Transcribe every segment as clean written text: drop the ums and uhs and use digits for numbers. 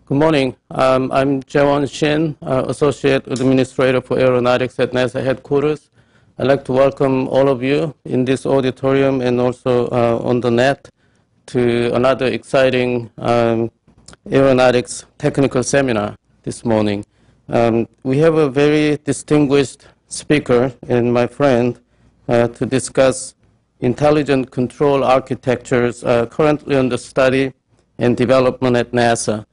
Good morning. I'm Jaewon Shin, Associate Administrator for Aeronautics at NASA headquarters. I'd like to welcome all of you in this auditorium and also on the net to another exciting aeronautics technical seminar this morning. We have a very distinguished speaker and my friend to discuss intelligent control architectures currently under study and development at NASA.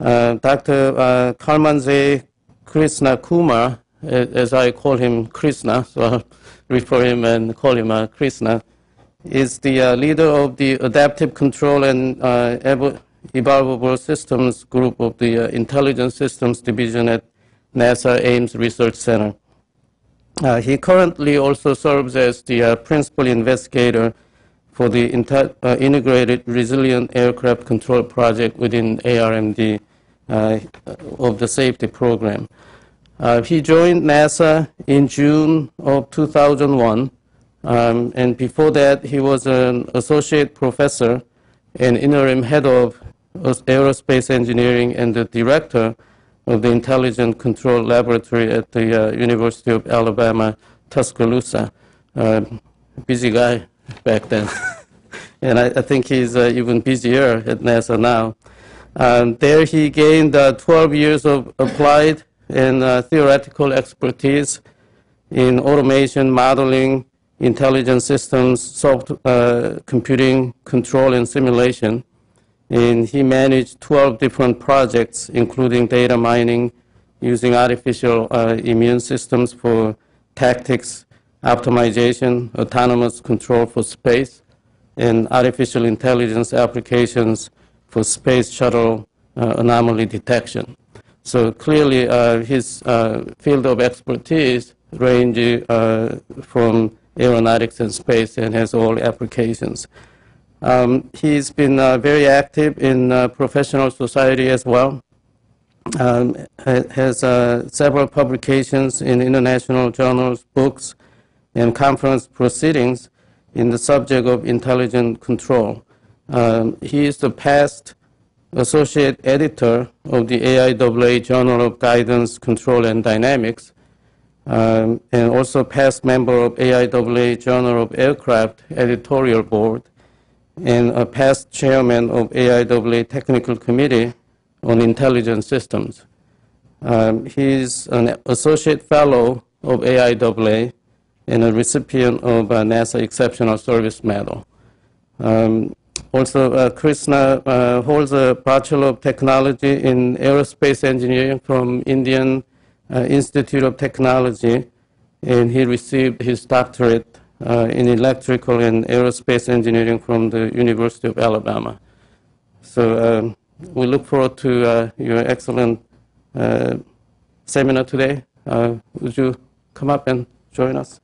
Dr. Karmanze Krishna Kumar, as I call him Krishna, so I'll refer him and call him Krishna, is the leader of the Adaptive Control and Evaluable Systems Group of the Intelligent Systems Division at NASA Ames Research Center. He currently also serves as the principal investigator for the Integrated Resilient Aircraft Control Project within ARMD of the safety program. He joined NASA in June of 2001, and before that he was an associate professor and interim head of aerospace engineering and the director of the Intelligent Control Laboratory at the University of Alabama, Tuscaloosa. Busy guy back then. And I think he's even busier at NASA now. There he gained 12 years of applied and theoretical expertise in automation, modeling, intelligent systems, computing, control, and simulation. And he managed 12 different projects, including data mining, using artificial immune systems for tactics, optimization, autonomous control for space, and artificial intelligence applications for space shuttle anomaly detection. So clearly his field of expertise ranges from aeronautics and space and has all applications. He's been very active in professional society as well. Has several publications in international journals, books, and conference proceedings in the subject of intelligent control. He is the past associate editor of the AIAA Journal of Guidance, Control, and Dynamics, and also past member of AIAA Journal of Aircraft editorial board, and a past chairman of AIAA Technical Committee on Intelligent Systems. He's an associate fellow of AIAA and a recipient of NASA Exceptional Service Medal. Also, Krishna holds a Bachelor of Technology in Aerospace Engineering from Indian Institute of Technology, and he received his doctorate in Electrical and Aerospace Engineering from the University of Alabama. So we look forward to your excellent seminar today. Would you come up and join us?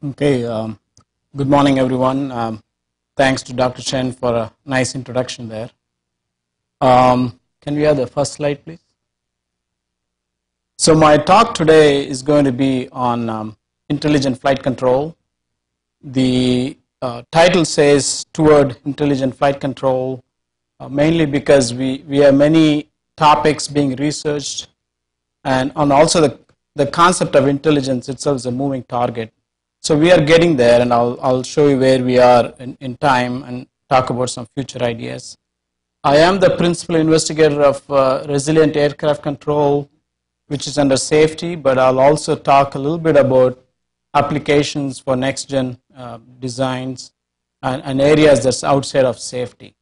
Okay, good morning everyone. Thanks to Dr. Chen for a nice introduction there. Can we have the first slide, please? So my talk today is going to be on intelligent flight control. The title says toward intelligent flight control, mainly because we have many topics being researched, and also the concept of intelligence itself is a moving target. So we are getting there, and I'll show you where we are in time and talk about some future ideas. I am the principal investigator of resilient aircraft control, which is under safety, but I'll also talk a little bit about applications for next-gen designs and areas that's outside of safety.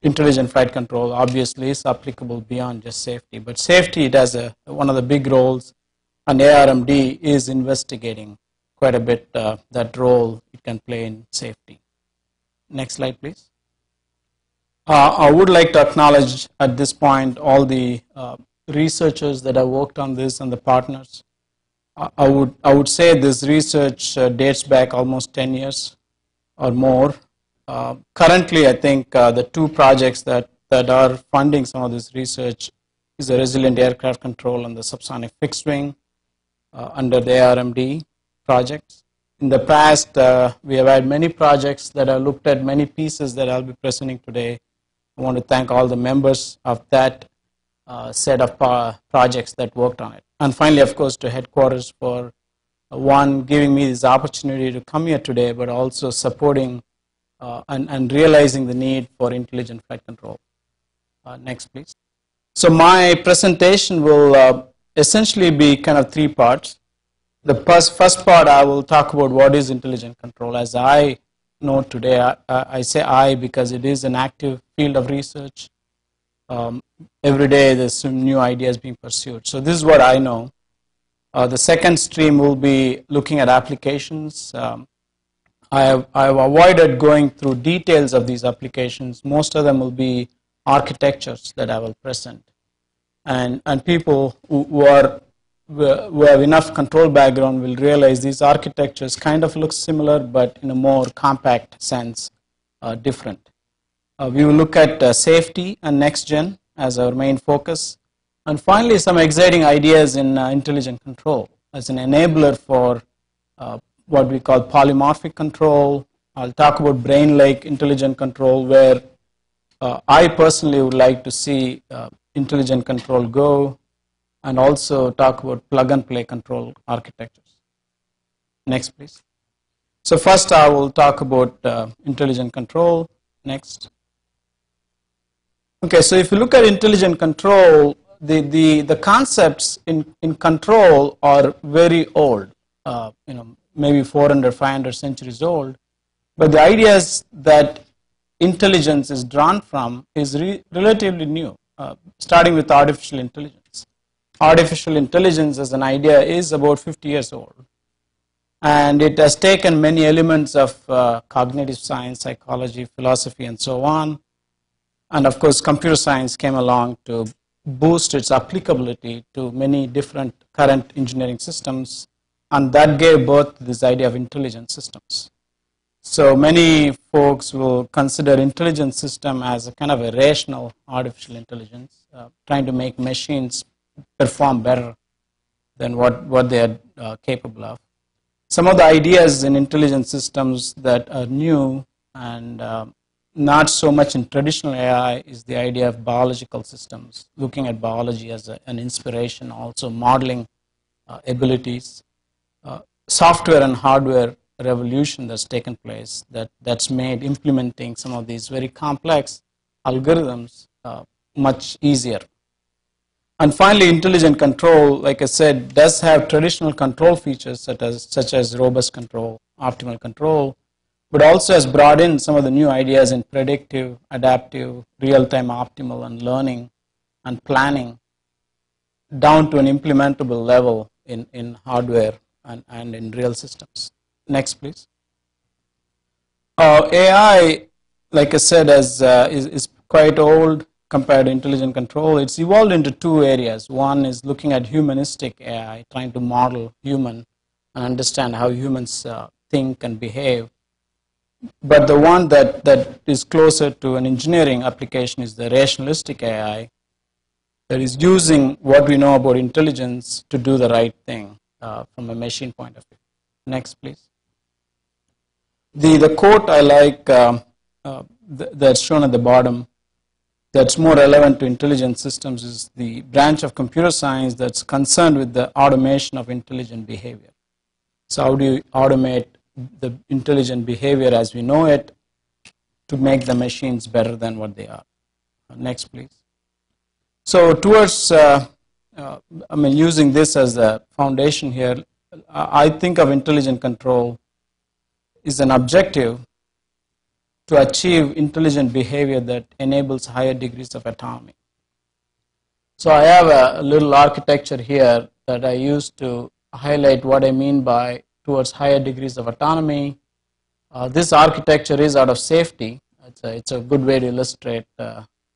Intelligent flight control obviously is applicable beyond just safety, but safety, it has one of the big roles, and ARMD is investigating quite a bit that role it can play in safety. Next slide, please. I would like to acknowledge at this point all the researchers that have worked on this and the partners. I would say this research dates back almost 10 years or more. Currently, I think the two projects that are funding some of this research is the resilient aircraft control and the subsonic fixed wing. under the ARMD projects. In the past, we have had many projects that have looked at many pieces that I'll be presenting today. I want to thank all the members of that set of projects that worked on it. And finally, of course, to headquarters for one, giving me this opportunity to come here today, but also supporting and realizing the need for intelligent flight control. Next, please. So my presentation will essentially be kind of three parts. The first part, I will talk about what is intelligent control. As I know today, I say I because it is an active field of research. Every day there's some new ideas being pursued. So this is what I know. The second stream will be looking at applications. I have avoided going through details of these applications. Most of them will be architectures that I will present. And people who have enough control background will realize these architectures kind of look similar, but in a more compact sense, different. We will look at safety and NextGen as our main focus. And finally, some exciting ideas in intelligent control as an enabler for what we call polymorphic control. I'll talk about brain-like intelligent control, where I personally would like to see intelligent control go, and also talk about plug-and-play control architectures. Next, please. So first, I will talk about intelligent control. Next. Okay, so if you look at intelligent control, the concepts in control are very old, maybe 400, 500 centuries old. But the ideas that intelligence is drawn from is relatively new, starting with artificial intelligence. Artificial intelligence as an idea is about 50 years old. And it has taken many elements of cognitive science, psychology, philosophy, and so on. And of course, computer science came along to boost its applicability to many different current engineering systems. And that gave birth to this idea of intelligent systems. So many folks will consider intelligent system as a kind of a rational artificial intelligence, trying to make machines perform better than what they are capable of. Some of the ideas in intelligent systems that are new and not so much in traditional AI is the idea of biological systems, looking at biology as an inspiration, also modeling abilities. Software and hardware revolution that's taken place that's made implementing some of these very complex algorithms much easier. And finally, intelligent control, like I said, does have traditional control features such as robust control, optimal control, but also has brought in some of the new ideas in predictive, adaptive, real-time optimal, and learning and planning down to an implementable level in hardware and in real systems. Next, please. AI, like I said, is quite old compared to intelligent control. It's evolved into two areas. One is looking at humanistic AI, trying to model human and understand how humans think and behave. But the one that is closer to an engineering application is the rationalistic AI that is using what we know about intelligence to do the right thing from a machine point of view. Next, please. The quote I like that's shown at the bottom that's more relevant to intelligent systems is the branch of computer science that's concerned with the automation of intelligent behavior. So how do you automate the intelligent behavior as we know it to make the machines better than what they are? Next, please. So towards, using this as the foundation here, I think of intelligent control is an objective to achieve intelligent behavior that enables higher degrees of autonomy. So I have a little architecture here that I use to highlight what I mean by towards higher degrees of autonomy. This architecture is out of safety. It's a good way to illustrate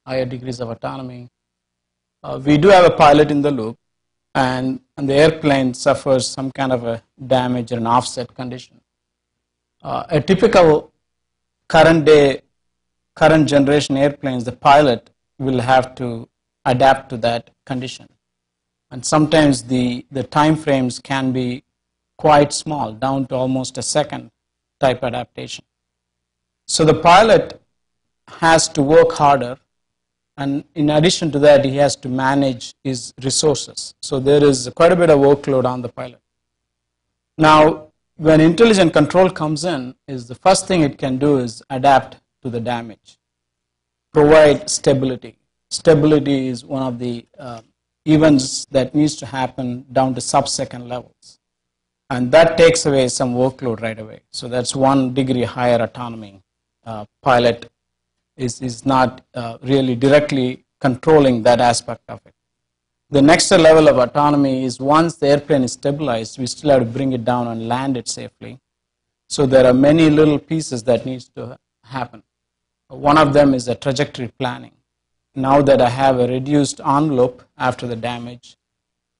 higher degrees of autonomy. We do have a pilot in the loop, and the airplane suffers some kind of a damage or an offset condition. A typical current generation airplanes, the pilot will have to adapt to that condition. And sometimes the time frames can be quite small, down to almost a second type adaptation. So the pilot has to work harder, and in addition to that, he has to manage his resources. So there is quite a bit of workload on the pilot. Now, when intelligent control comes in, is the first thing it can do is adapt to the damage, provide stability. Stability is one of the events that needs to happen down to sub-second levels. And that takes away some workload right away. So that's 1 degree higher autonomy. Pilot is not really directly controlling that aspect of it. The next level of autonomy is once the airplane is stabilized, we still have to bring it down and land it safely. So there are many little pieces that needs to happen. One of them is the trajectory planning. Now that I have a reduced envelope after the damage,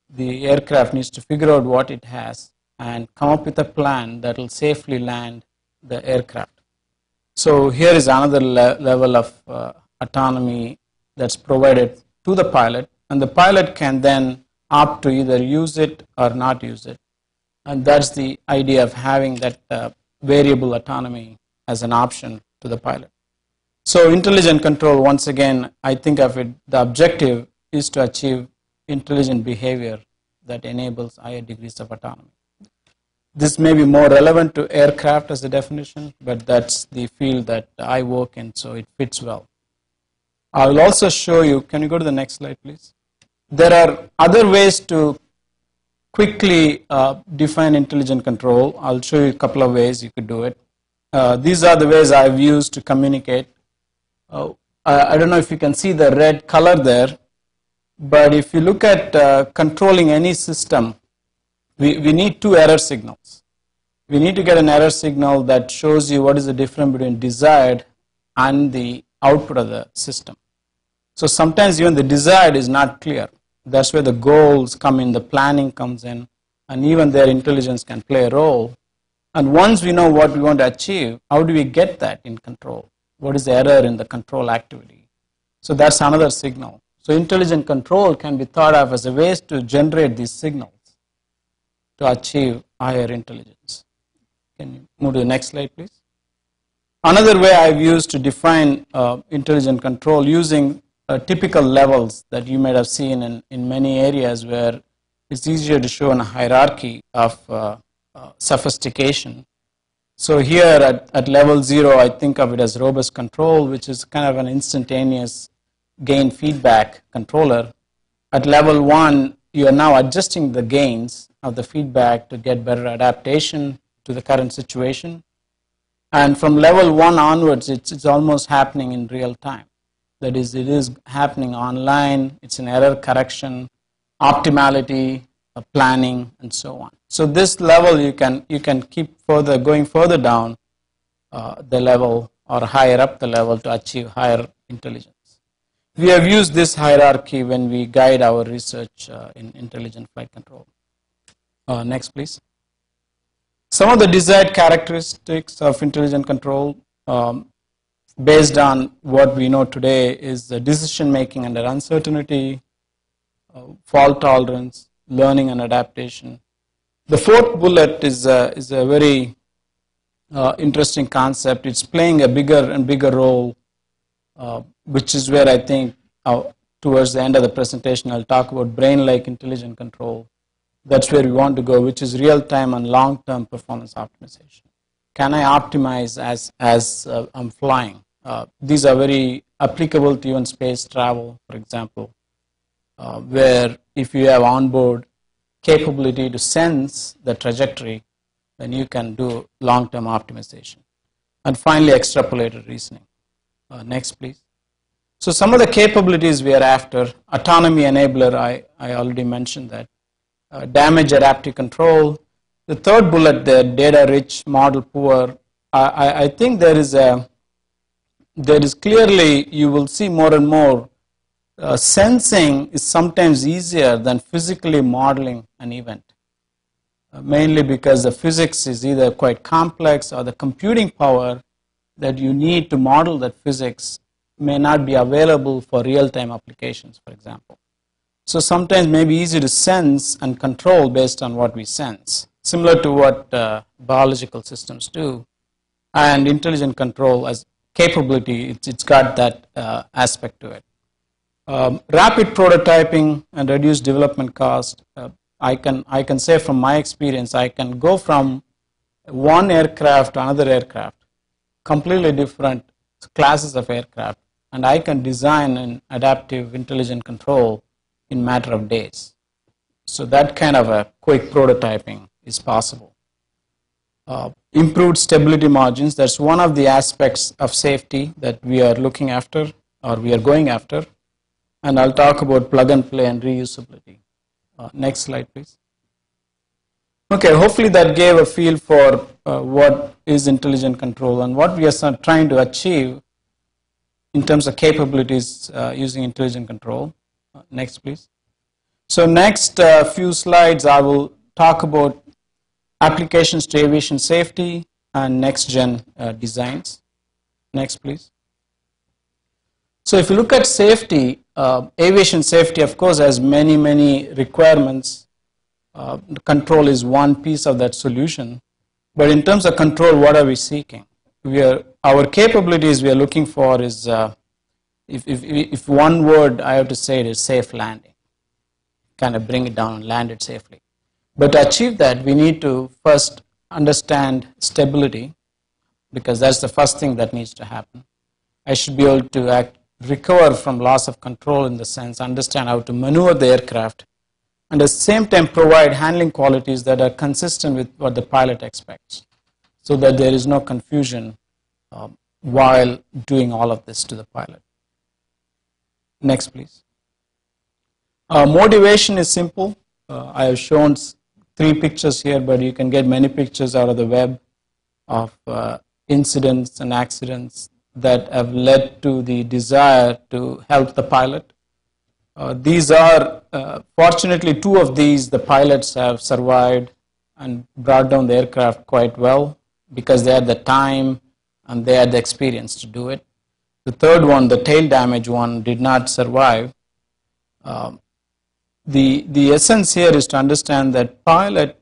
the aircraft needs to figure out what it has and come up with a plan that will safely land the aircraft. So here is another level of autonomy that's provided to the pilot, and the pilot can then opt to either use it or not use it. And that's the idea of having that variable autonomy as an option to the pilot. So intelligent control, once again, I think of it, the objective is to achieve intelligent behavior that enables higher degrees of autonomy. This may be more relevant to aircraft as a definition, but that's the field that I work in, so it fits well. I will also show you, can you go to the next slide, please? There are other ways to quickly define intelligent control. I'll show you a couple of ways you could do it. These are the ways I've used to communicate. I don't know if you can see the red color there, but if you look at controlling any system, we need 2 error signals. We need to get an error signal that shows you what is the difference between desired and the output of the system. So sometimes even the desired is not clear. That's where the goals come in, the planning comes in, and even their intelligence can play a role. And once we know what we want to achieve, how do we get that in control? What is the error in the control activity? So that's another signal. So intelligent control can be thought of as a way to generate these signals to achieve higher intelligence. Can you move to the next slide, please? Another way I've used to define intelligent control using typical levels that you might have seen in many areas where it's easier to show a hierarchy of sophistication. So here at level 0, I think of it as robust control, which is kind of an instantaneous gain feedback controller. At level 1, you are now adjusting the gains of the feedback to get better adaptation to the current situation. And from level 1 onwards, it's almost happening in real time. That is, it is happening online, it's an error correction, optimality, planning, and so on. So this level you can keep going further down the level or higher up the level to achieve higher intelligence. We have used this hierarchy when we guide our research in intelligent flight control. Next, please. Some of the desired characteristics of intelligent control based on what we know today is the decision making under uncertainty, fault tolerance, learning and adaptation. The 4th bullet is a very interesting concept. It's playing a bigger and bigger role, which is where I think towards the end of the presentation I'll talk about brain-like intelligent control. That's where we want to go, which is real-time and long-term performance optimization. Can I optimize as I'm flying? These are very applicable to even space travel, for example, where if you have onboard capability to sense the trajectory, then you can do long-term optimization. And finally, extrapolated reasoning. Next, please. So some of the capabilities we are after, autonomy enabler, I already mentioned that. Damage adaptive control. The 3rd bullet there, data rich, model poor. I think there is clearly, you will see more and more, sensing is sometimes easier than physically modeling an event. Mainly because the physics is either quite complex or the computing power that you need to model that physics may not be available for real-time applications, for example. So sometimes it may be easy to sense and control based on what we sense, similar to what biological systems do. And intelligent control as capability, it's got that aspect to it. Rapid prototyping and reduced development cost. I can say from my experience, I can go from one aircraft to another aircraft, completely different classes of aircraft, and I can design an adaptive intelligent control in a matter of days. So that kind of a quick prototyping is possible. Improved stability margins, that's one of the aspects of safety that we are looking after or we are going after. And I'll talk about plug and play and reusability. Next slide, please. Okay, hopefully that gave a feel for what is intelligent control and what we are trying to achieve in terms of capabilities using intelligent control. Next, please. So next few slides, I will talk about applications to aviation safety and next-gen designs. Next, please. So if you look at safety, aviation safety, of course, has many requirements. Control is one piece of that solution. But in terms of control, what are we seeking? Our capabilities we are looking for is, if one word I have to say it is safe landing. Kind of bring it down and land it safely. But to achieve that, we need to first understand stability, because that's the first thing that needs to happen. I should be able to recover from loss of control, in the sense, understand how to maneuver the aircraft, and at the same time provide handling qualities that are consistent with what the pilot expects, so that there is no confusion while doing all of this to the pilot. Next, please. Motivation is simple. I have shown 3 pictures here, but you can get many pictures out of the web of incidents and accidents that have led to the desire to help the pilot. These are, fortunately, 2 of these, the pilots have survived and brought down the aircraft quite well, because they had the time and they had the experience to do it. The third one, the tail damage one, did not survive. The essence here is to understand that pilots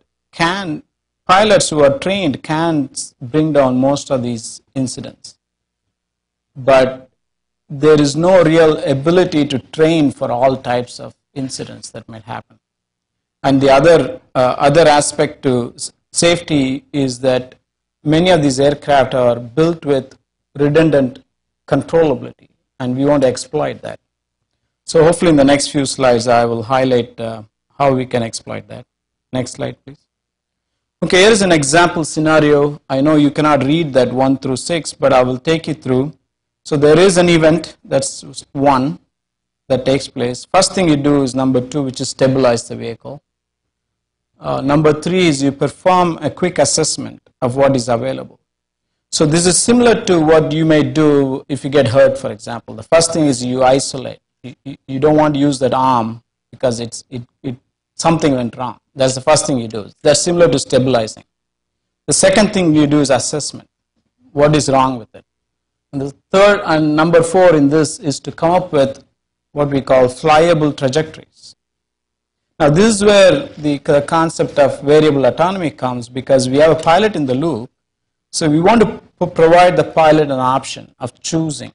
who are trained can bring down most of these incidents, but there is no real ability to train for all types of incidents that might happen. And the other aspect to safety is that many of these aircraft are built with redundant controllability, and we want to exploit that. So hopefully in the next few slides I will highlight how we can exploit that. Next slide, please. Okay, here is an example scenario. I know you cannot read that 1 through 6, but I will take you through. So there is an event, that's 1, that takes place. First thing you do is number 2, which is stabilize the vehicle. Number 3 is you perform a quick assessment of what is available. So this is similar to what you may do if you get hurt, for example. The first thing is you isolate. You don't want to use that arm because something went wrong. That's the first thing you do. That's similar to stabilizing. The second thing you do is assessment. What is wrong with it? And the third and number 4 in this is to come up with what we call flyable trajectories. Now this is where the concept of variable autonomy comes, because we have a pilot in the loop. So we want to provide the pilot an option of choosing.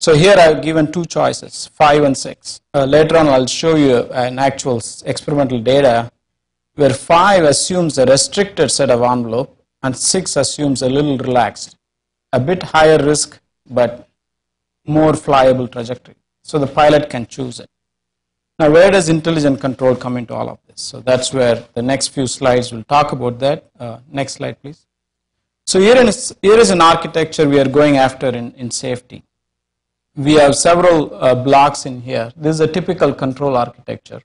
So here I've given 2 choices, 5 and 6. Later on I'll show you an actual experimental data where 5 assumes a restricted set of envelope and 6 assumes a little relaxed, a bit higher risk but more flyable trajectory. So the pilot can choose it. Now where does intelligent control come into all of this? So that's where the next few slides will talk about that. Next slide, please. So here is an architecture we are going after in safety. We have several blocks in here. This is a typical control architecture.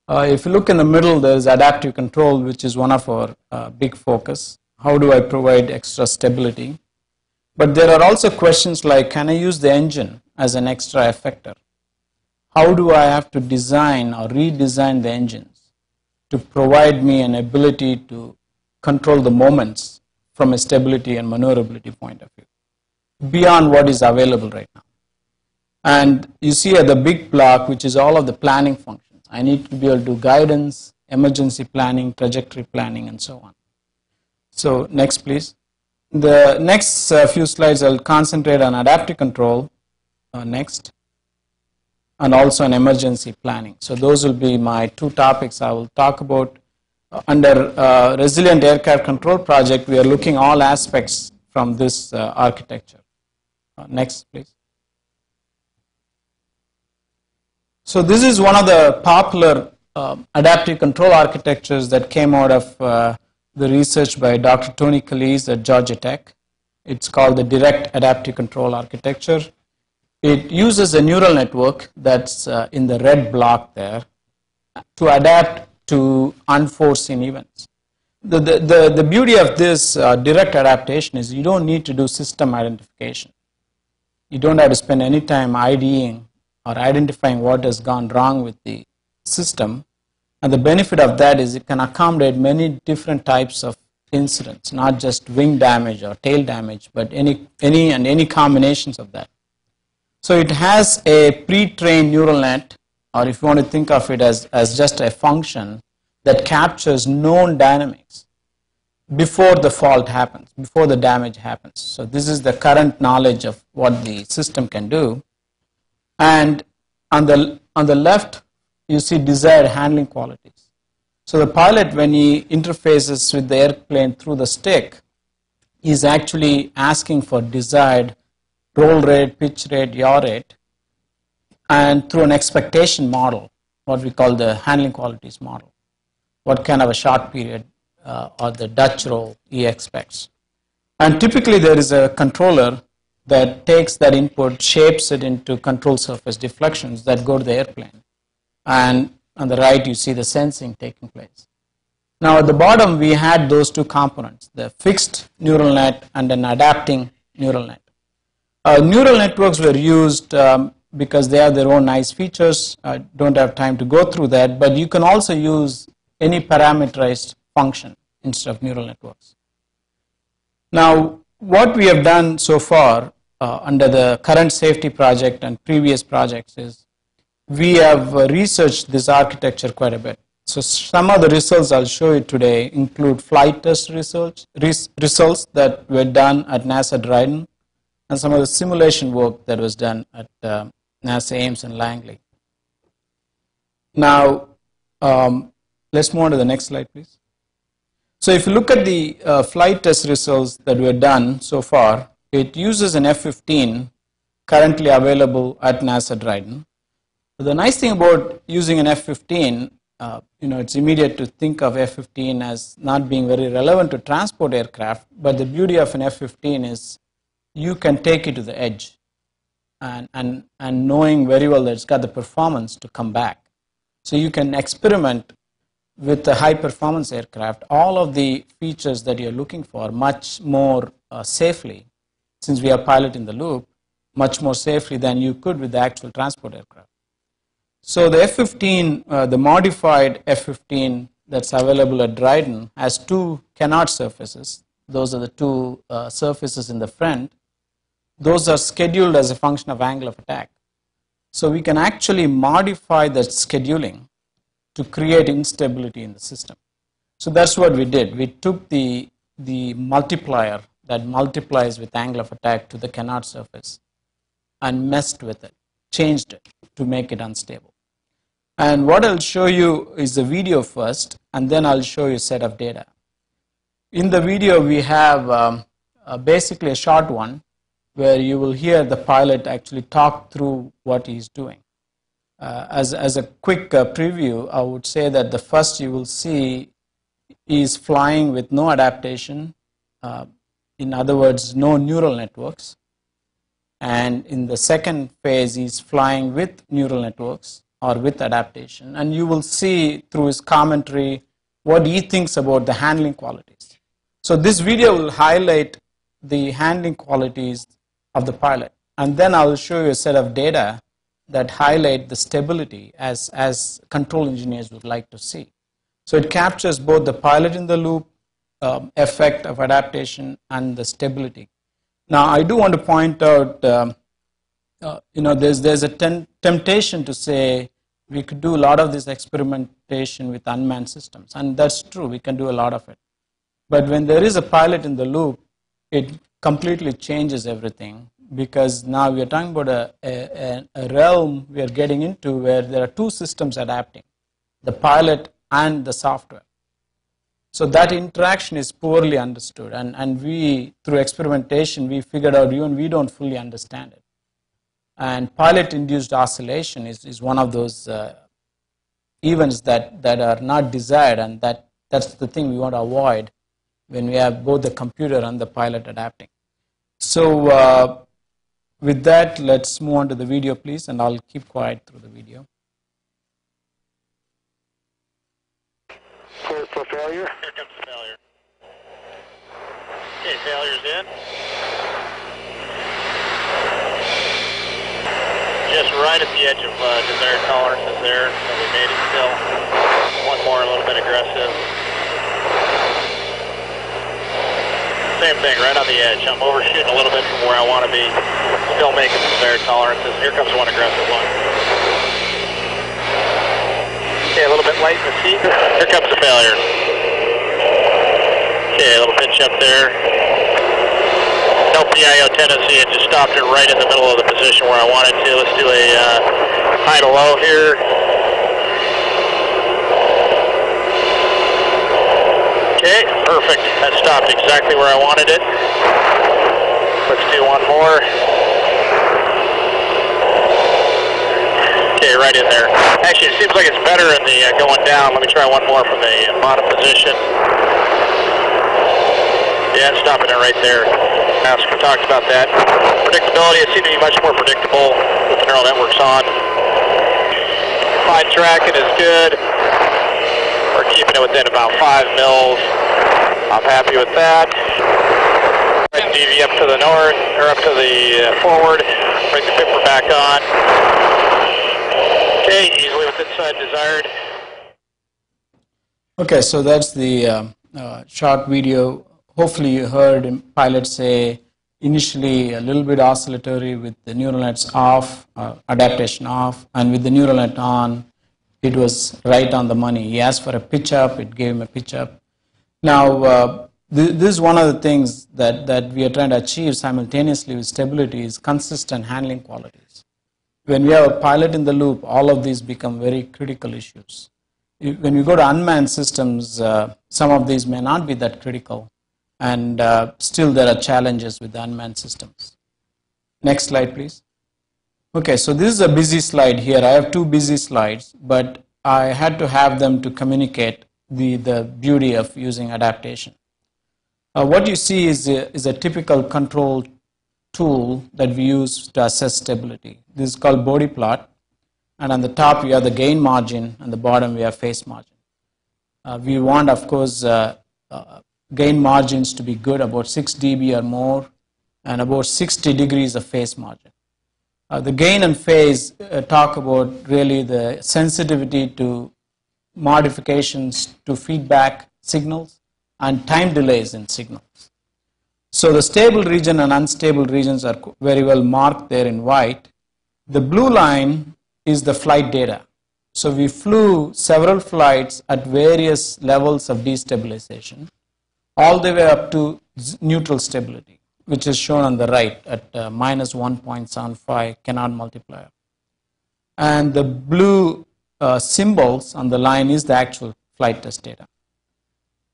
If you look in the middle, there is adaptive control, which is one of our big focus. How do I provide extra stability? But there are also questions like, can I use the engine as an extra effector? How do I have to design or redesign the engines to provide me an ability to control the moments from a stability and maneuverability point of view, beyond what is available right now? And you see at the big block, which is all of the planning functions. I need to be able to do guidance, emergency planning, trajectory planning, and so on. So next, please. The next few slides, I'll concentrate on adaptive control. Next. And also on emergency planning. So those will be my two topics I will talk about. Under Resilient Aircraft Control Project, we are looking all aspects from this architecture. Next, please. So this is one of the popular adaptive control architectures that came out of the research by Dr. Tony Calise at Georgia Tech. It's called the Direct Adaptive Control Architecture. It uses a neural network that's in the red block there to adapt to unforeseen events. The beauty of this direct adaptation is you don't need to do system identification. You don't have to spend any time IDing or identifying what has gone wrong with the system. And the benefit of that is it can accommodate many different types of incidents, not just wing damage or tail damage, but any combinations of that. So it has a pre-trained neural net, or if you want to think of it as just a function that captures known dynamics before the fault happens, before the damage happens. So this is the current knowledge of what the system can do. And on the left, you see desired handling qualities. So the pilot, when he interfaces with the airplane through the stick, is actually asking for desired roll rate, pitch rate, yaw rate, and through an expectation model, what we call the handling qualities model, what kind of a short period or the Dutch roll he expects. And typically there is a controller that takes that input, shapes it into control surface deflections that go to the airplane. And on the right you see the sensing taking place. Now at the bottom we had those two components, the fixed neural net and an adapting neural net. Neural networks were used because they have their own nice features. I don't have time to go through that, but you can also use any parameterized function instead of neural networks. Now, what we have done so far under the current safety project and previous projects is we have researched this architecture quite a bit. So some of the results I'll show you today include flight test results that were done at NASA Dryden, and some of the simulation work that was done at NASA Ames and Langley. Now, let's move on to the next slide, please. So if you look at the flight test results that were done so far, it uses an F-15 currently available at NASA Dryden. But the nice thing about using an F-15, it's immediate to think of F-15 as not being very relevant to transport aircraft, but the beauty of an F-15 is you can take it to the edge and knowing very well that it's got the performance to come back. So you can experiment with a high performance aircraft, all of the features that you're looking for much more safely, since we are pilot in the loop, much more safely than you could with the actual transport aircraft. So the F-15, the modified F-15 that's available at Dryden has two canard surfaces. Those are the two surfaces in the front. Those are scheduled as a function of angle of attack. So we can actually modify the scheduling to create instability in the system. So that's what we did. We took the multiplier that multiplies with angle of attack to the canard surface and messed with it, changed it to make it unstable. And what I'll show you is the video first, and then I'll show you a set of data. In the video we have basically a short one where you will hear the pilot actually talk through what he's doing. As a quick preview, I would say that the first you will see is flying with no adaptation, in other words, no neural networks. And in the second phase, he's flying with neural networks or with adaptation. And you will see through his commentary what he thinks about the handling qualities. So this video will highlight the handling qualities of the pilot. And then I will show you a set of data that highlight the stability as control engineers would like to see. So it captures both the pilot in the loop effect of adaptation and the stability. Now I do want to point out there's a temptation to say we could do a lot of this experimentation with unmanned systems, and that's true, we can do a lot of it. But when there is a pilot in the loop, it completely changes everything, because now we are talking about a realm we are getting into where there are two systems adapting, the pilot and the software. So that interaction is poorly understood, and we, through experimentation, we figured out even we don't fully understand it. And pilot-induced oscillation is one of those events that are not desired, and that's the thing we want to avoid when we have both the computer and the pilot adapting. So with that, let's move on to the video, please, and I'll keep quiet through the video. For failure? Here comes the failure. Okay, failure's in. Just right at the edge of desired tolerances there, so we made it still. One more, a little bit aggressive. Same thing, right on the edge. I'm overshooting a little bit from where I want to be. Still making desired tolerances. Here comes one aggressive one. Okay, a little bit light in the seat. Here comes the failure. Okay, a little pitch up there. No PIO tendency, and just stopped it right in the middle of the position where I wanted to. Let's do a high to low here. Okay, perfect. That stopped exactly where I wanted it. Let's do one more. Okay, right in there. Actually, it seems like it's better in the going down. Let me try one more from the bottom position. Yeah, stopping it right there. We talked about that. Predictability, it seemed to be much more predictable with the neural networks on. Fine tracking is good. We're keeping it within about 5 mils. I'm happy with that. DV up to the north, or up to the forward. Bring the pipper back on. Okay, easily within side desired. Okay, so that's the short video. Hopefully you heard pilot say initially a little bit oscillatory with the neural nets off, adaptation off, and with the neural net on, it was right on the money. He asked for a pitch up, it gave him a pitch up. Now, this is one of the things that we are trying to achieve simultaneously with stability is consistent handling qualities. When we have a pilot in the loop, all of these become very critical issues. When we go to unmanned systems, some of these may not be that critical, and still there are challenges with the unmanned systems. Next slide, please. Okay, so this is a busy slide here. I have two busy slides, but I had to have them to communicate the beauty of using adaptation. What you see is a typical control tool that we use to assess stability. This is called Bode plot, and on the top we have the gain margin, and the bottom we have phase margin. We want, of course, gain margins to be good, about 6 dB or more, and about 60 degrees of phase margin. The gain and phase talk about really the sensitivity to modifications to feedback signals and time delays in signals. So the stable region and unstable regions are very well marked there in white. The blue line is the flight data. So we flew several flights at various levels of destabilization, all the way up to neutral stability, which is shown on the right at minus 1.75 Canard multiplier. And the blue symbols on the line is the actual flight test data.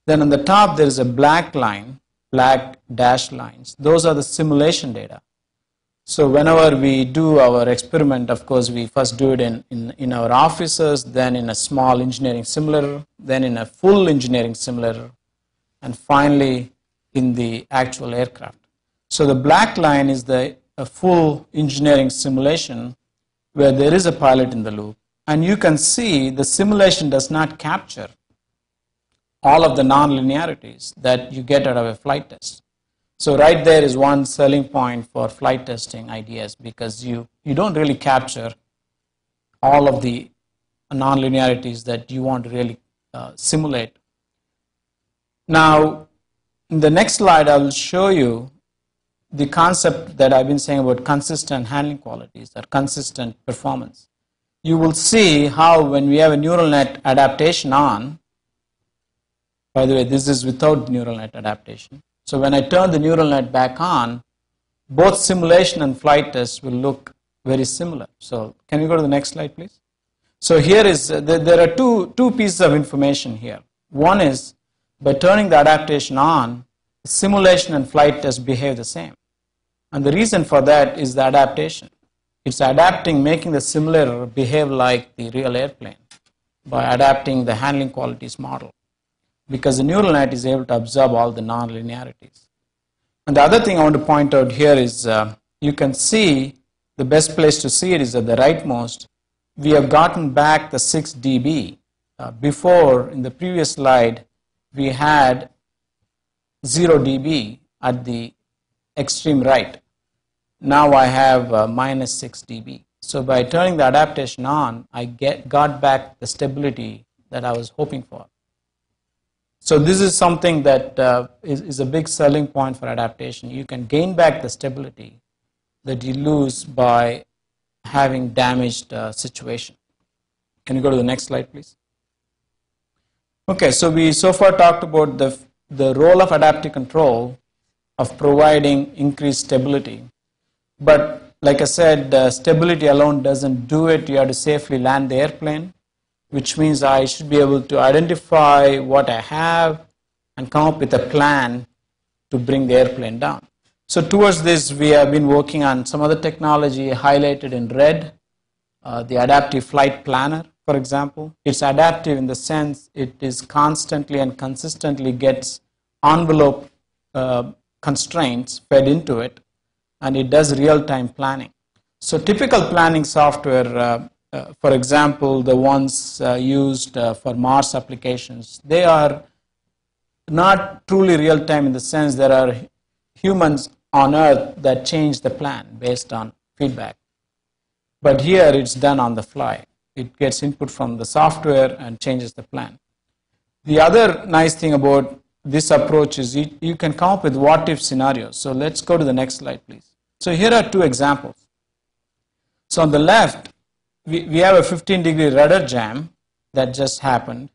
Then on the top there is a black line, black dashed lines. Those are the simulation data. So whenever we do our experiment, of course, we first do it in our offices, then in a small engineering simulator, then in a full engineering simulator, and finally in the actual aircraft. So the black line is a full engineering simulation where there is a pilot in the loop, and you can see the simulation does not capture all of the non-linearities that you get out of a flight test. So right there is one selling point for flight testing ideas, because you don't really capture all of the non-linearities that you want to really simulate. Now, in the next slide, I will show you the concept that I've been saying about consistent handling qualities or consistent performance. You will see how when we have a neural net adaptation on, by the way, this is without neural net adaptation. So when I turn the neural net back on, both simulation and flight tests will look very similar. So can we go to the next slide, please? So here is, there are two pieces of information here. One is, by turning the adaptation on, simulation and flight tests behave the same. And the reason for that is the adaptation. It's adapting, making the simulator behave like the real airplane by adapting the handling qualities model, because the neural net is able to absorb all the non-linearities. And the other thing I want to point out here is you can see the best place to see it is at the rightmost. We have gotten back the 6 dB. Before, in the previous slide, we had 0 dB at the extreme right. Now I have minus 6 dB. So by turning the adaptation on, I got back the stability that I was hoping for. So this is something that is a big selling point for adaptation. You can gain back the stability that you lose by having damaged situation. Can you go to the next slide, please? Okay, so we so far talked about the role of adaptive control of providing increased stability. But like I said, stability alone doesn't do it. You have to safely land the airplane, which means I should be able to identify what I have and come up with a plan to bring the airplane down. So towards this, we have been working on some other technology highlighted in red, the adaptive flight planner, for example. It's adaptive in the sense it is constantly and consistently gets envelope constraints fed into it, and it does real-time planning. So typical planning software, for example, the ones used for Mars applications, they are not truly real-time in the sense there are humans on Earth that change the plan based on feedback. But here it's done on the fly. It gets input from the software and changes the plan. The other nice thing about this approach is you can come up with what-if scenarios. So let's go to the next slide, please. So here are two examples. So on the left, we have a 15-degree rudder jam that just happened,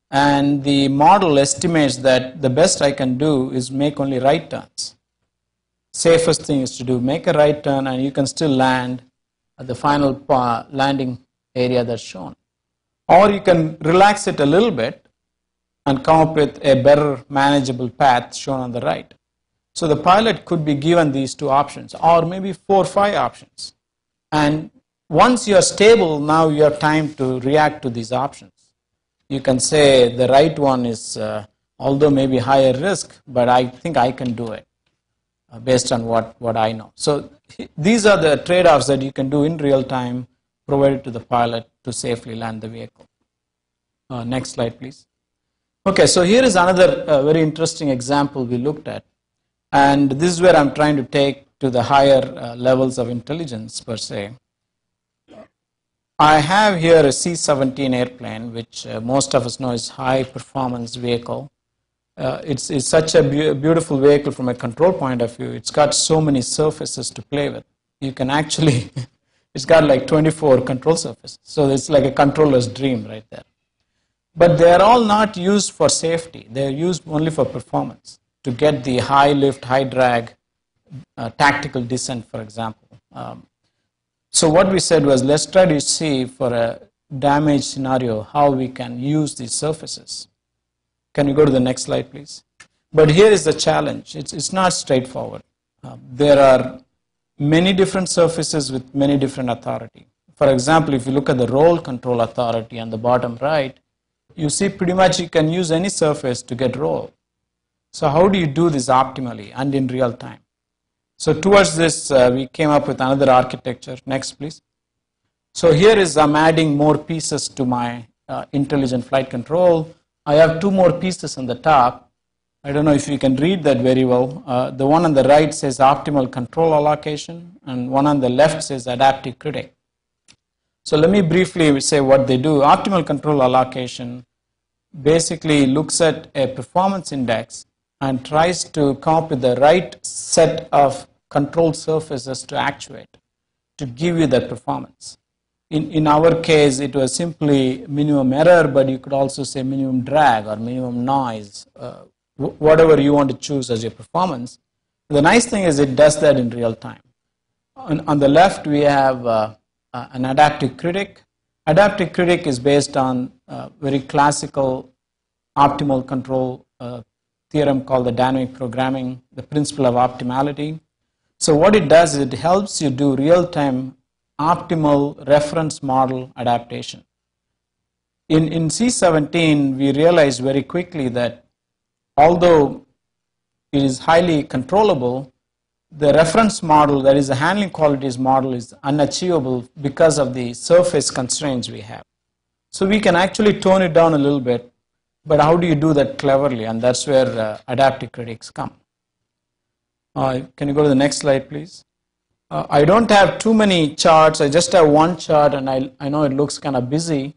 and the model estimates that the best I can do is make only right turns. Safest thing is to do, make a right turn, and you can still land at the final landing area that's shown. Or you can relax it a little bit and come up with a better manageable path shown on the right. So the pilot could be given these two options, or maybe 4 or 5 options. And once you're stable, now you have time to react to these options. You can say the right one is, although maybe higher risk, but I think I can do it based on what I know. So these are the trade-offs that you can do in real time, provided to the pilot to safely land the vehicle. Next slide, please. Okay, so here is another very interesting example we looked at. And this is where I'm trying to take to the higher levels of intelligence, per se. I have here a C-17 airplane, which most of us know is high-performance vehicle. It's such a beautiful vehicle from a control point of view. It's got so many surfaces to play with. You can actually, it's got like 24 control surfaces. So it's like a controller's dream right there. But they're all not used for safety. They're used only for performance, to get the high lift, high drag, tactical descent, for example. So what we said was, let's try to see for a damage scenario how we can use these surfaces. Can you go to the next slide, please? But here is the challenge. It's not straightforward. There are many different surfaces with many different authority. For example, if you look at the roll control authority on the bottom right, you see pretty much you can use any surface to get roll. So how do you do this optimally and in real time? So towards this, we came up with another architecture. Next, please. So here is, I'm adding more pieces to my intelligent flight control. I have 2 more pieces on the top. I don't know if you can read that very well. The one on the right says optimal control allocation, and one on the left says adaptive critic. So let me briefly say what they do. Optimal control allocation basically looks at a performance index and tries to come up with the right set of control surfaces to actuate to give you that performance. In our case, it was simply minimum error, but you could also say minimum drag or minimum noise, whatever you want to choose as your performance. The nice thing is it does that in real time. On the left, we have an adaptive critic. Adaptive critic is based on very classical optimal control theorem called the dynamic programming, the principle of optimality. So what it does is it helps you do real-time optimal reference model adaptation. In C17, we realized very quickly that although it is highly controllable, the reference model, that is the handling qualities model, is unachievable because of the surface constraints we have. So we can actually tone it down a little bit, but how do you do that cleverly? And that's where adaptive critics come. Can you go to the next slide, please? I don't have too many charts. I just have one chart, and I know it looks kind of busy,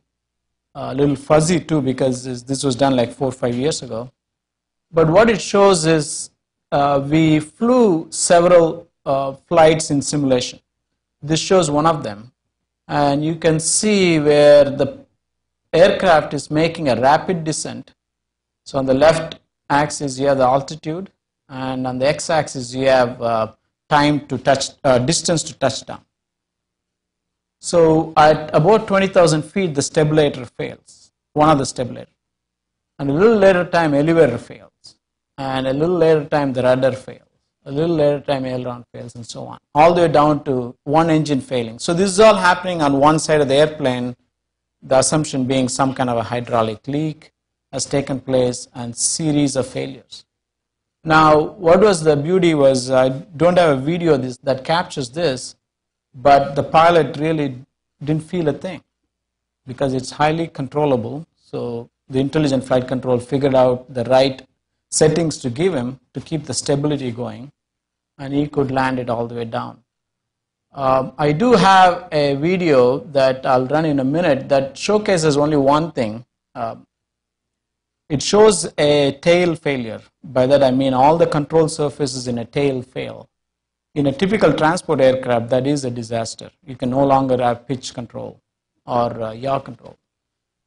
a little fuzzy too, because this was done like 4 or 5 years ago. But what it shows is we flew several flights in simulation. This shows one of them. And you can see where the aircraft is making a rapid descent. So on the left axis, you have the altitude, and on the x-axis, you have time to touch, distance to touchdown. So at about 20,000 feet, the stabilator fails, one of the stabilators. And a little later time, elevator fails. And a little later time, the rudder fails. A little later time, aileron fails, and so on. All the way down to one engine failing. So this is all happening on one side of the airplane, the assumption being some kind of a hydraulic leak has taken place and series of failures. Now, what was the beauty was, I don't have a video that captures this, but the pilot really didn't feel a thing because it's highly controllable. So the intelligent flight control figured out the right settings to give him to keep the stability going, and he could land it all the way down. I do have a video that I'll run in a minute that showcases only one thing. It shows a tail failure. By that I mean all the control surfaces in a tail fail. In a typical transport aircraft, that is a disaster. You can no longer have pitch control or yaw control.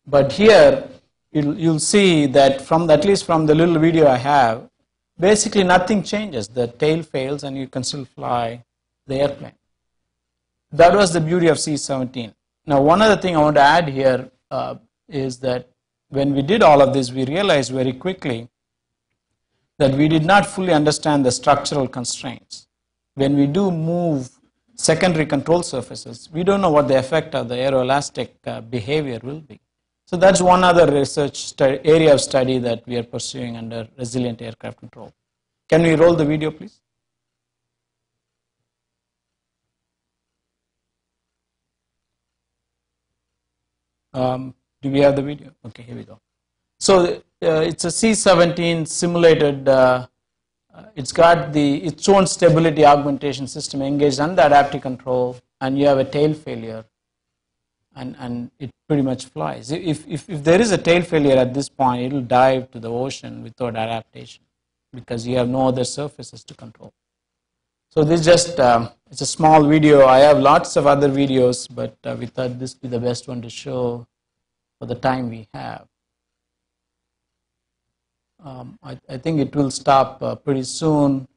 But here, you'll see that at least from the little video I have, basically nothing changes. The tail fails and you can still fly the airplane. That was the beauty of C17. Now, one other thing I want to add here is that when we did all of this, we realized very quickly that we did not fully understand the structural constraints. When we do move secondary control surfaces, we don't know what the effect of the aeroelastic behavior will be. So that's one other research area of study that we are pursuing under resilient aircraft control. Can we roll the video, please? Do we have the video? Okay, here we go. So it's a C17 simulated, it's got its own stability augmentation system engaged under adaptive control, and you have a tail failure, and it pretty much flies. If there is a tail failure at this point, it will dive to the ocean without adaptation because you have no other surfaces to control. So this just, it's a small video. I have lots of other videos, but we thought this would be the best one to show for the time we have. I think it will stop pretty soon.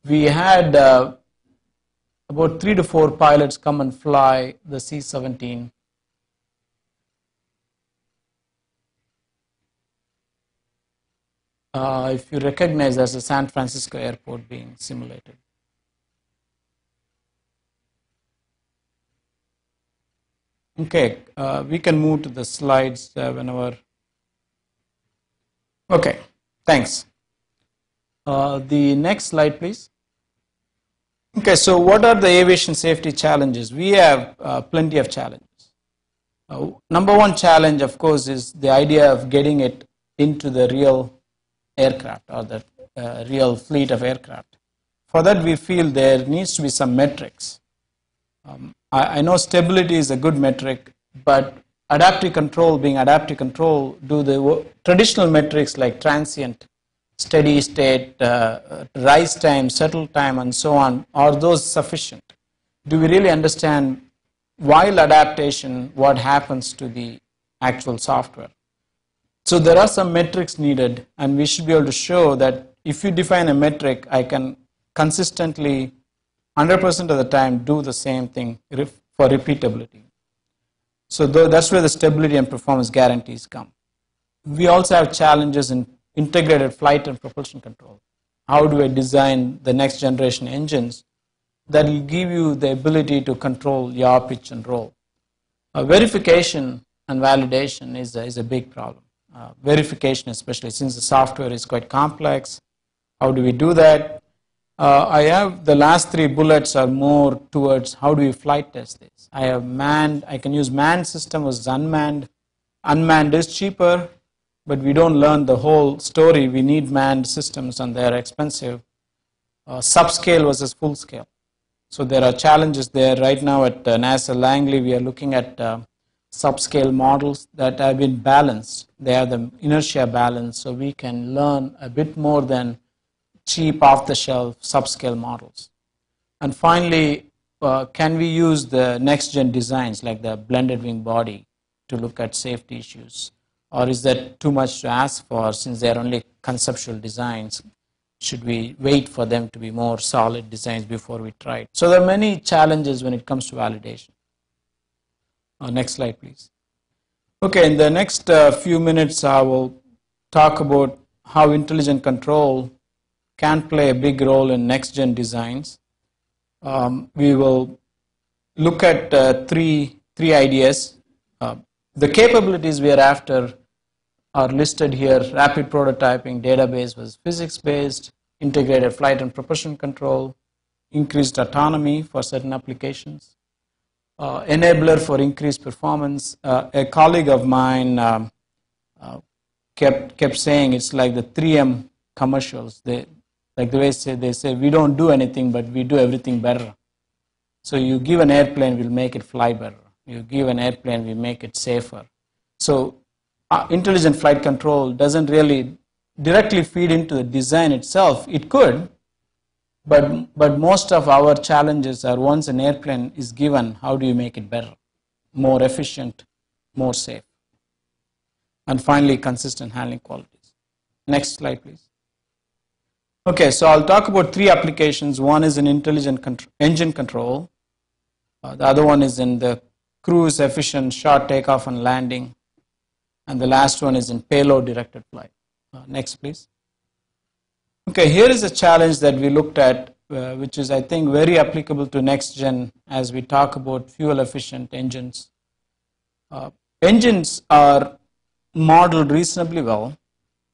We had about 3 to 4 pilots come and fly the C-17. If you recognize, there's a San Francisco airport being simulated. Okay, we can move to the slides whenever. Okay, thanks. The next slide, please. Okay, so what are the aviation safety challenges? We have plenty of challenges. Number one challenge, of course, is the idea of getting it into the real aircraft or the real fleet of aircraft. For that, we feel there needs to be some metrics. I know stability is a good metric, but adaptive control, being adaptive control, do the traditional metrics like transient steady state, rise time, settle time, and so on, are those sufficient? Do we really understand, while adaptation, what happens to the actual software? So there are some metrics needed, and we should be able to show that if you define a metric, I can consistently, 100% of the time, do the same thing for repeatability. So that's where the stability and performance guarantees come. We also have challenges in integrated flight and propulsion control. How do I design the next generation engines that will give you the ability to control yaw, pitch, and roll? Verification and validation is a big problem. Verification, especially since the software is quite complex. How do we do that? I have the last three bullets are more towards how do we flight test this. I have manned, I can use manned system versus unmanned. Unmanned is cheaper, but we don't learn the whole story. We need manned systems and they're expensive. Subscale versus full scale. So there are challenges there. Right now at NASA Langley, we are looking at subscale models that have been balanced. They have the inertia balance, so we can learn a bit more than cheap off-the-shelf subscale models. And finally, can we use the next-gen designs like the blended wing body to look at safety issues? Or is that too much to ask for since they are only conceptual designs? Should we wait for them to be more solid designs before we try it? So there are many challenges when it comes to validation. Next slide, please. Okay, in the next few minutes, I will talk about how intelligent control can play a big role in next-gen designs. We will look at three ideas. The capabilities we are after are listed here: rapid prototyping, database was physics-based, integrated flight and propulsion control, increased autonomy for certain applications, enabler for increased performance. A colleague of mine kept saying it's like the 3M commercials. Like the way they say, we don't do anything, but we do everything better. So you give an airplane, we'll make it fly better. You give an airplane, we make it safer. So intelligent flight control doesn't really directly feed into the design itself. It could, but most of our challenges are once an airplane is given, how do you make it better, more efficient, more safe? And finally, consistent handling qualities. Next slide, please. Okay, so I'll talk about three applications. One is in intelligent engine control. The other one is in the cruise efficient short takeoff and landing. And the last one is in payload directed flight. Next, please. Okay, here is a challenge that we looked at, which is, I think, very applicable to next gen as we talk about fuel efficient engines. Engines are modeled reasonably well,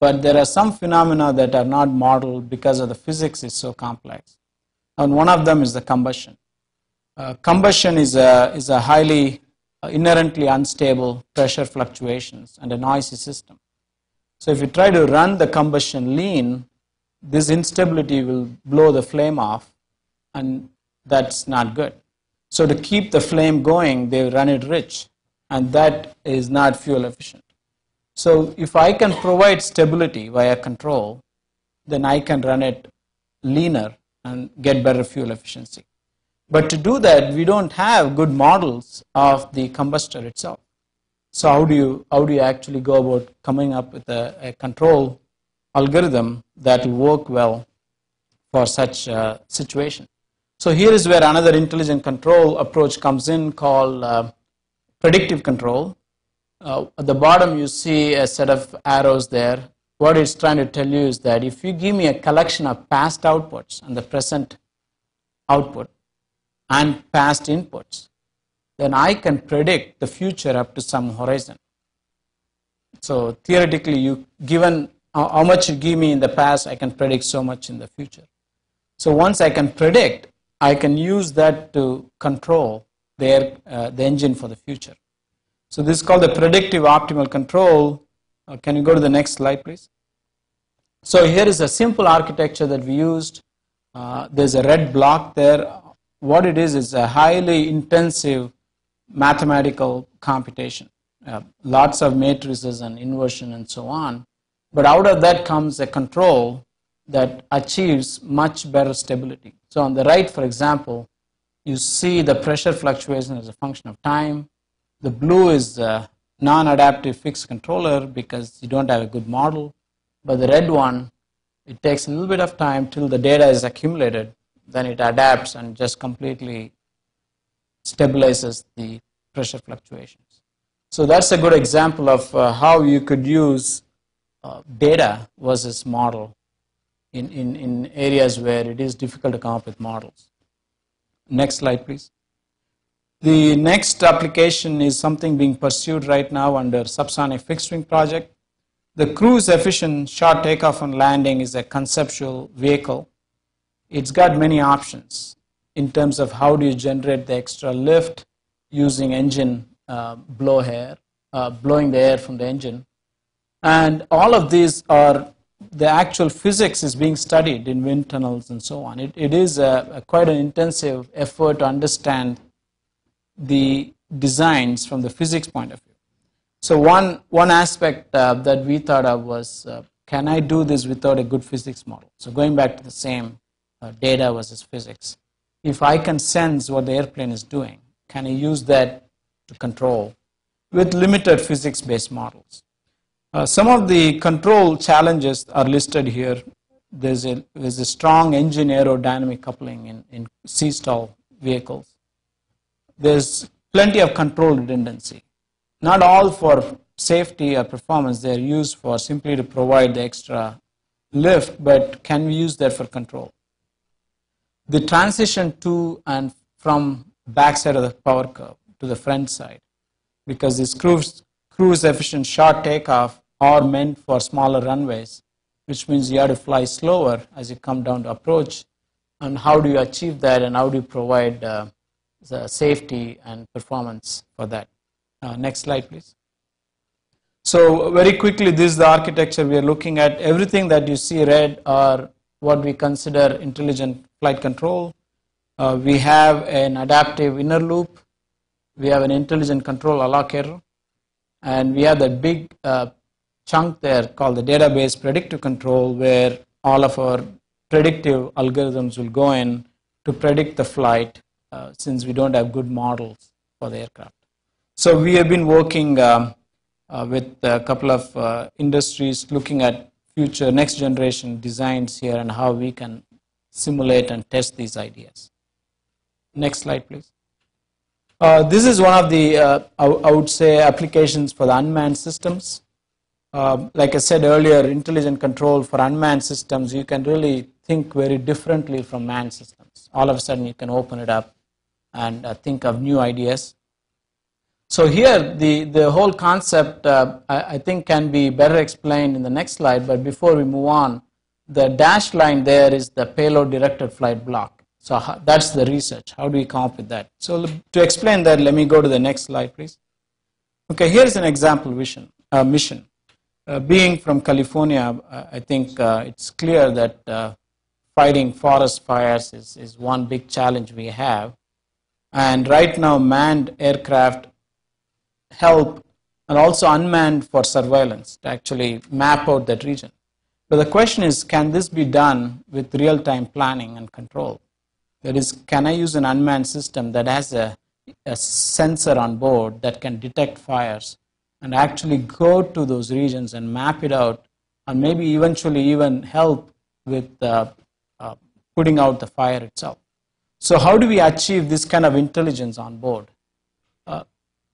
but there are some phenomena that are not modeled because of the physics is so complex. And one of them is the combustion. Combustion is a highly inherently unstable pressure fluctuations and a noisy system. So if you try to run the combustion lean, this instability will blow the flame off, and that's not good. So to keep the flame going, they run it rich, and that is not fuel efficient. So if I can provide stability via control, then I can run it leaner and get better fuel efficiency. But to do that, we don't have good models of the combustor itself. So how do you actually go about coming up with a control algorithm that will work well for such a situation? So here is where another intelligent control approach comes in, called predictive control. At the bottom you see a set of arrows there. What it's trying to tell you is that if you give me a collection of past outputs and the present output and past inputs, then I can predict the future up to some horizon. So theoretically, given how much you give me in the past, I can predict so much in the future. So once I can predict, I can use that to control the engine for the future. So this is called the predictive optimal control. Can you go to the next slide, please? So here is a simple architecture that we used. There's a red block there. What it is a highly intensive mathematical computation. Lots of matrices and inversion and so on But out of that comes a control that achieves much better stability. So on the right, for example, you see the pressure fluctuation as a function of time. The blue is a non-adaptive fixed controller because you don't have a good model. But the red one, it takes a little bit of time till the data is accumulated, then it adapts and just completely stabilizes the pressure fluctuations. So that's a good example of how you could use data versus model in areas where it is difficult to come up with models. Next slide, please. The next application is something being pursued right now under subsonic fixed wing project. The cruise efficient short takeoff and landing is a conceptual vehicle. It's got many options in terms of how do you generate the extra lift using engine blowing the air from the engine. And all of these are, the actual physics is being studied in wind tunnels and so on. It is quite an intensive effort to understand the designs from the physics point of view. So one aspect that we thought of was, can I do this without a good physics model? So going back to the same data versus physics. If I can sense what the airplane is doing, can I use that to control with limited physics-based models? Some of the control challenges are listed here. There's a strong engine aerodynamic coupling in C-stall vehicles. There's plenty of control redundancy. Not all for safety or performance. They're used for simply to provide the extra lift, but can we use that for control? The transition to and from backside of the power curve to the front side, because this cruise efficient short takeoff are meant for smaller runways, which means you have to fly slower as you come down to approach. And how do you achieve that, and how do you provide the safety and performance for that? Next slide, please. So very quickly, this is the architecture we are looking at. Everything that you see red are what we consider intelligent flight control. We have an adaptive inner loop. We have an intelligent control allocator. And we have that big chunk there called the database predictive control, where all of our predictive algorithms will go in to predict the flight since we don't have good models for the aircraft. So we have been working with a couple of industries looking at future next generation designs here and how we can simulate and test these ideas. Next slide, please. This is one of the, I would say, applications for the unmanned systems. Like I said earlier, intelligent control for unmanned systems, you can really think very differently from manned systems. All of a sudden, you can open it up and think of new ideas. So here, the whole concept, I think, can be better explained in the next slide. But before we move on, the dashed line there is the payload directed flight block. So that's the research. How do we come up with that? So to explain that, let me go to the next slide, please. Okay, here's an example mission. Being from California, I think it's clear that fighting forest fires is one big challenge we have. And right now, manned aircraft help, and also unmanned for surveillance to actually map out that region. But the question is, can this be done with real-time planning and control? That is, can I use an unmanned system that has a sensor on board that can detect fires and actually go to those regions and map it out, and maybe eventually even help with putting out the fire itself? So how do we achieve this kind of intelligence on board?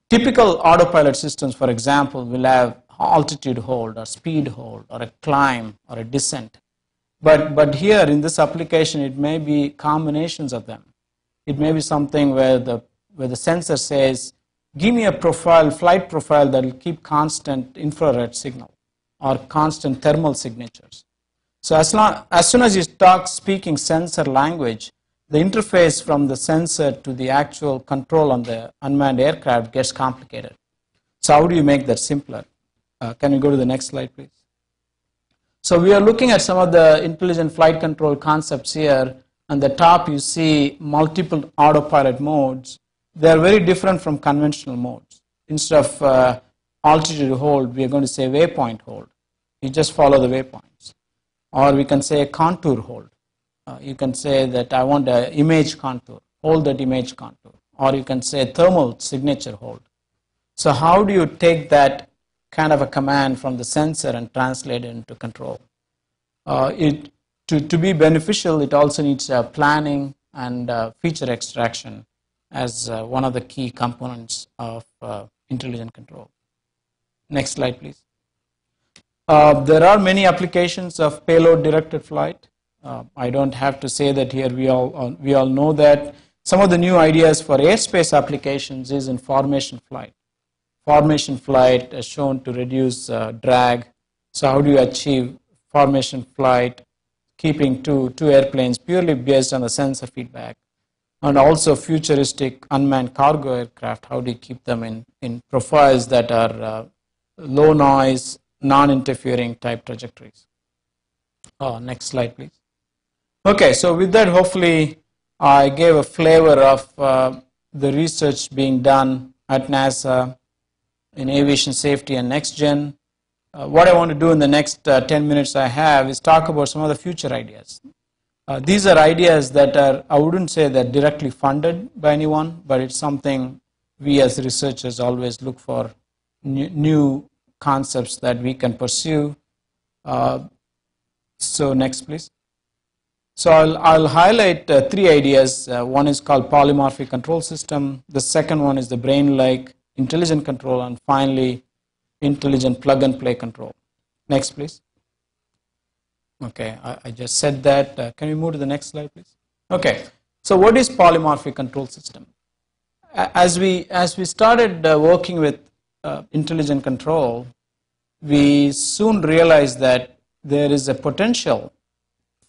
Typical autopilot systems, for example, will have altitude hold or speed hold or a climb or a descent. But here in this application, it may be combinations of them. It may be something where the sensor says, give me a profile, flight profile that will keep constant infrared signal or constant thermal signatures. So as soon as you start speaking sensor language, the interface from the sensor to the actual control on the unmanned aircraft gets complicated. So how do you make that simpler? Can we go to the next slide, please? So we are looking at some of the intelligent flight control concepts here. On the top, you see multiple autopilot modes. They are very different from conventional modes. Instead of altitude hold, we are going to say waypoint hold. You just follow the waypoints. Or we can say a contour hold. You can say that I want an image contour, hold that image contour. Or you can say thermal signature hold. So how do you take that kind of a command from the sensor and translate it into control? To be beneficial, it also needs planning and feature extraction as one of the key components of intelligent control. Next slide, please. There are many applications of payload directed flight. I don't have to say that here. We all know that. Some of the new ideas for airspace applications is in formation flight. Formation flight is shown to reduce drag. So how do you achieve formation flight, keeping two airplanes purely based on the sensor feedback? And also futuristic unmanned cargo aircraft, how do you keep them in profiles that are low noise, non-interfering type trajectories? Next slide, please. Okay, so with that, hopefully I gave a flavor of the research being done at NASA in aviation safety and NextGen. What I want to do in the next 10 minutes I have is talk about some of the future ideas. These are ideas that are, I wouldn't say they're directly funded by anyone, but it's something we as researchers always look for new concepts that we can pursue. So next, please. So I'll highlight three ideas. One is called polymorphic control system. The second one is the brain-like intelligent control, and finally, intelligent plug-and-play control. Next, please. Okay, I just said that. Can we move to the next slide, please? Okay, so what is polymorphic control system? As we started working with intelligent control, we soon realized that there is a potential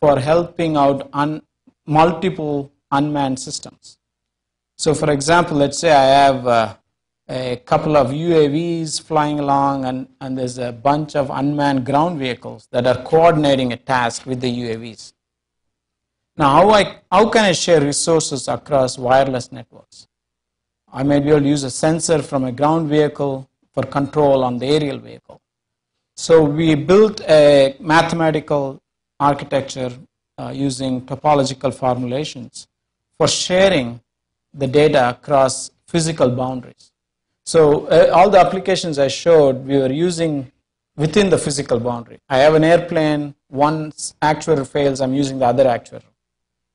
for helping out multiple unmanned systems. So for example, let's say I have a couple of UAVs flying along, and there's a bunch of unmanned ground vehicles that are coordinating a task with the UAVs. Now, how can I share resources across wireless networks? I may be able to use a sensor from a ground vehicle for control on the aerial vehicle. So we built a mathematical architecture using topological formulations for sharing the data across physical boundaries. So all the applications I showed, we were using within the physical boundary. I have an airplane, one actuator fails, I'm using the other actuator.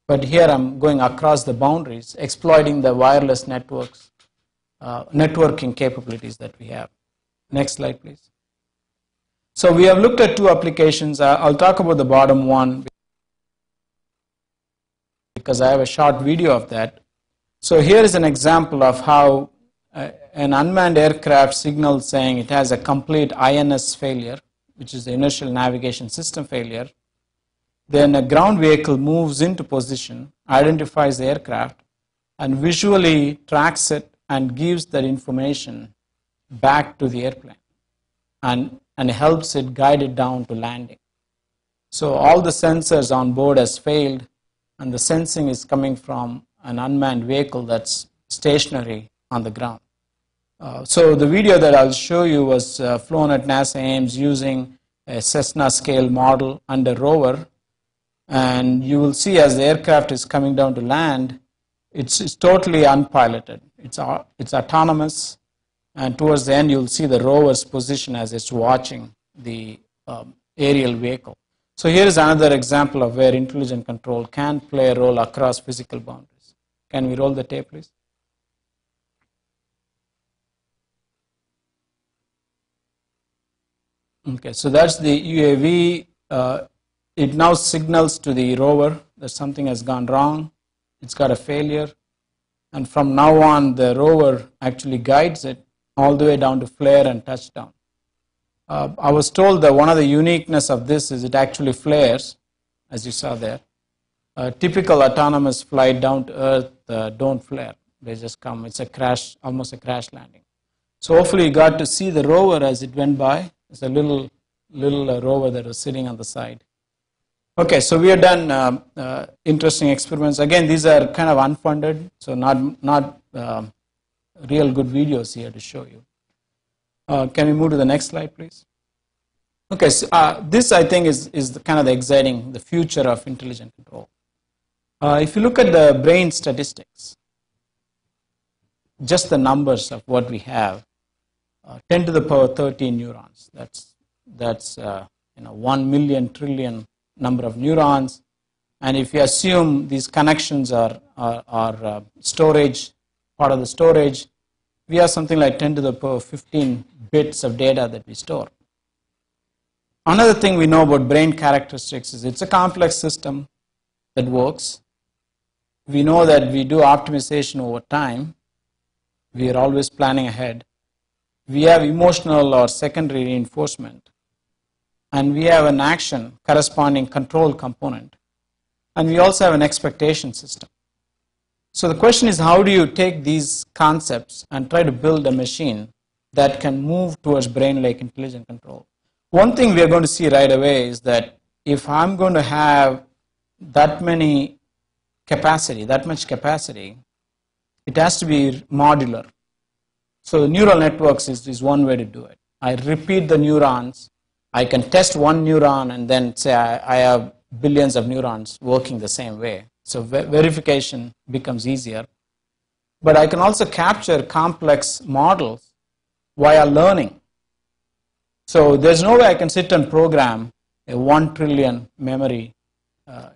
But here I'm going across the boundaries, exploiting the wireless networks, networking capabilities that we have. Next slide, please. So we have looked at two applications. I'll talk about the bottom one because I have a short video of that. So here is an example of how an unmanned aircraft signals saying it has a complete INS failure, which is the inertial navigation system failure. Then a ground vehicle moves into position, identifies the aircraft, and visually tracks it and gives that information back to the airplane and helps it guide it down to landing. So all the sensors on board has failed, and the sensing is coming from an unmanned vehicle that's stationary on the ground. So the video that I'll show you was flown at NASA Ames using a Cessna scale model under rover, and you will see as the aircraft is coming down to land, it's totally unpiloted. It's autonomous, and towards the end you'll see the rover's position as it's watching the aerial vehicle. So here is another example of where intelligent control can play a role across physical boundaries. Can we roll the tape, please? Okay, so that's the UAV. It now signals to the rover that something has gone wrong. It's got a failure. And from now on, the rover actually guides it all the way down to flare and touchdown. I was told that one of the uniqueness of this is it actually flares, as you saw there. Typical autonomous flight down to earth don't flare. They just come. It's a crash, almost a crash landing. So hopefully you got to see the rover as it went by. It's a little rover that was sitting on the side. Okay, so we have done interesting experiments. Again, these are kind of unfunded, so not real good videos here to show you. Can we move to the next slide, please? Okay, so this I think is the kind of the exciting, the future of intelligent control. If you look at the brain statistics, just the numbers of what we have, 10 to the power 13 neurons. That's 1 million trillion number of neurons. And if you assume these connections are storage, part of the storage, we have something like 10 to the power 15 bits of data that we store. Another thing we know about brain characteristics is it's a complex system that works. We know that we do optimization over time. We are always planning ahead. We have emotional or secondary reinforcement. And we have an action corresponding control component. And we also have an expectation system. So the question is, how do you take these concepts and try to build a machine that can move towards brain-like intelligent control? One thing we are going to see right away is that if I'm going to have that much capacity, it has to be modular. So neural networks is one way to do it. I repeat the neurons. I can test one neuron and then say I have billions of neurons working the same way. So verification becomes easier. But I can also capture complex models via learning. So there's no way I can sit and program a 1 trillion memory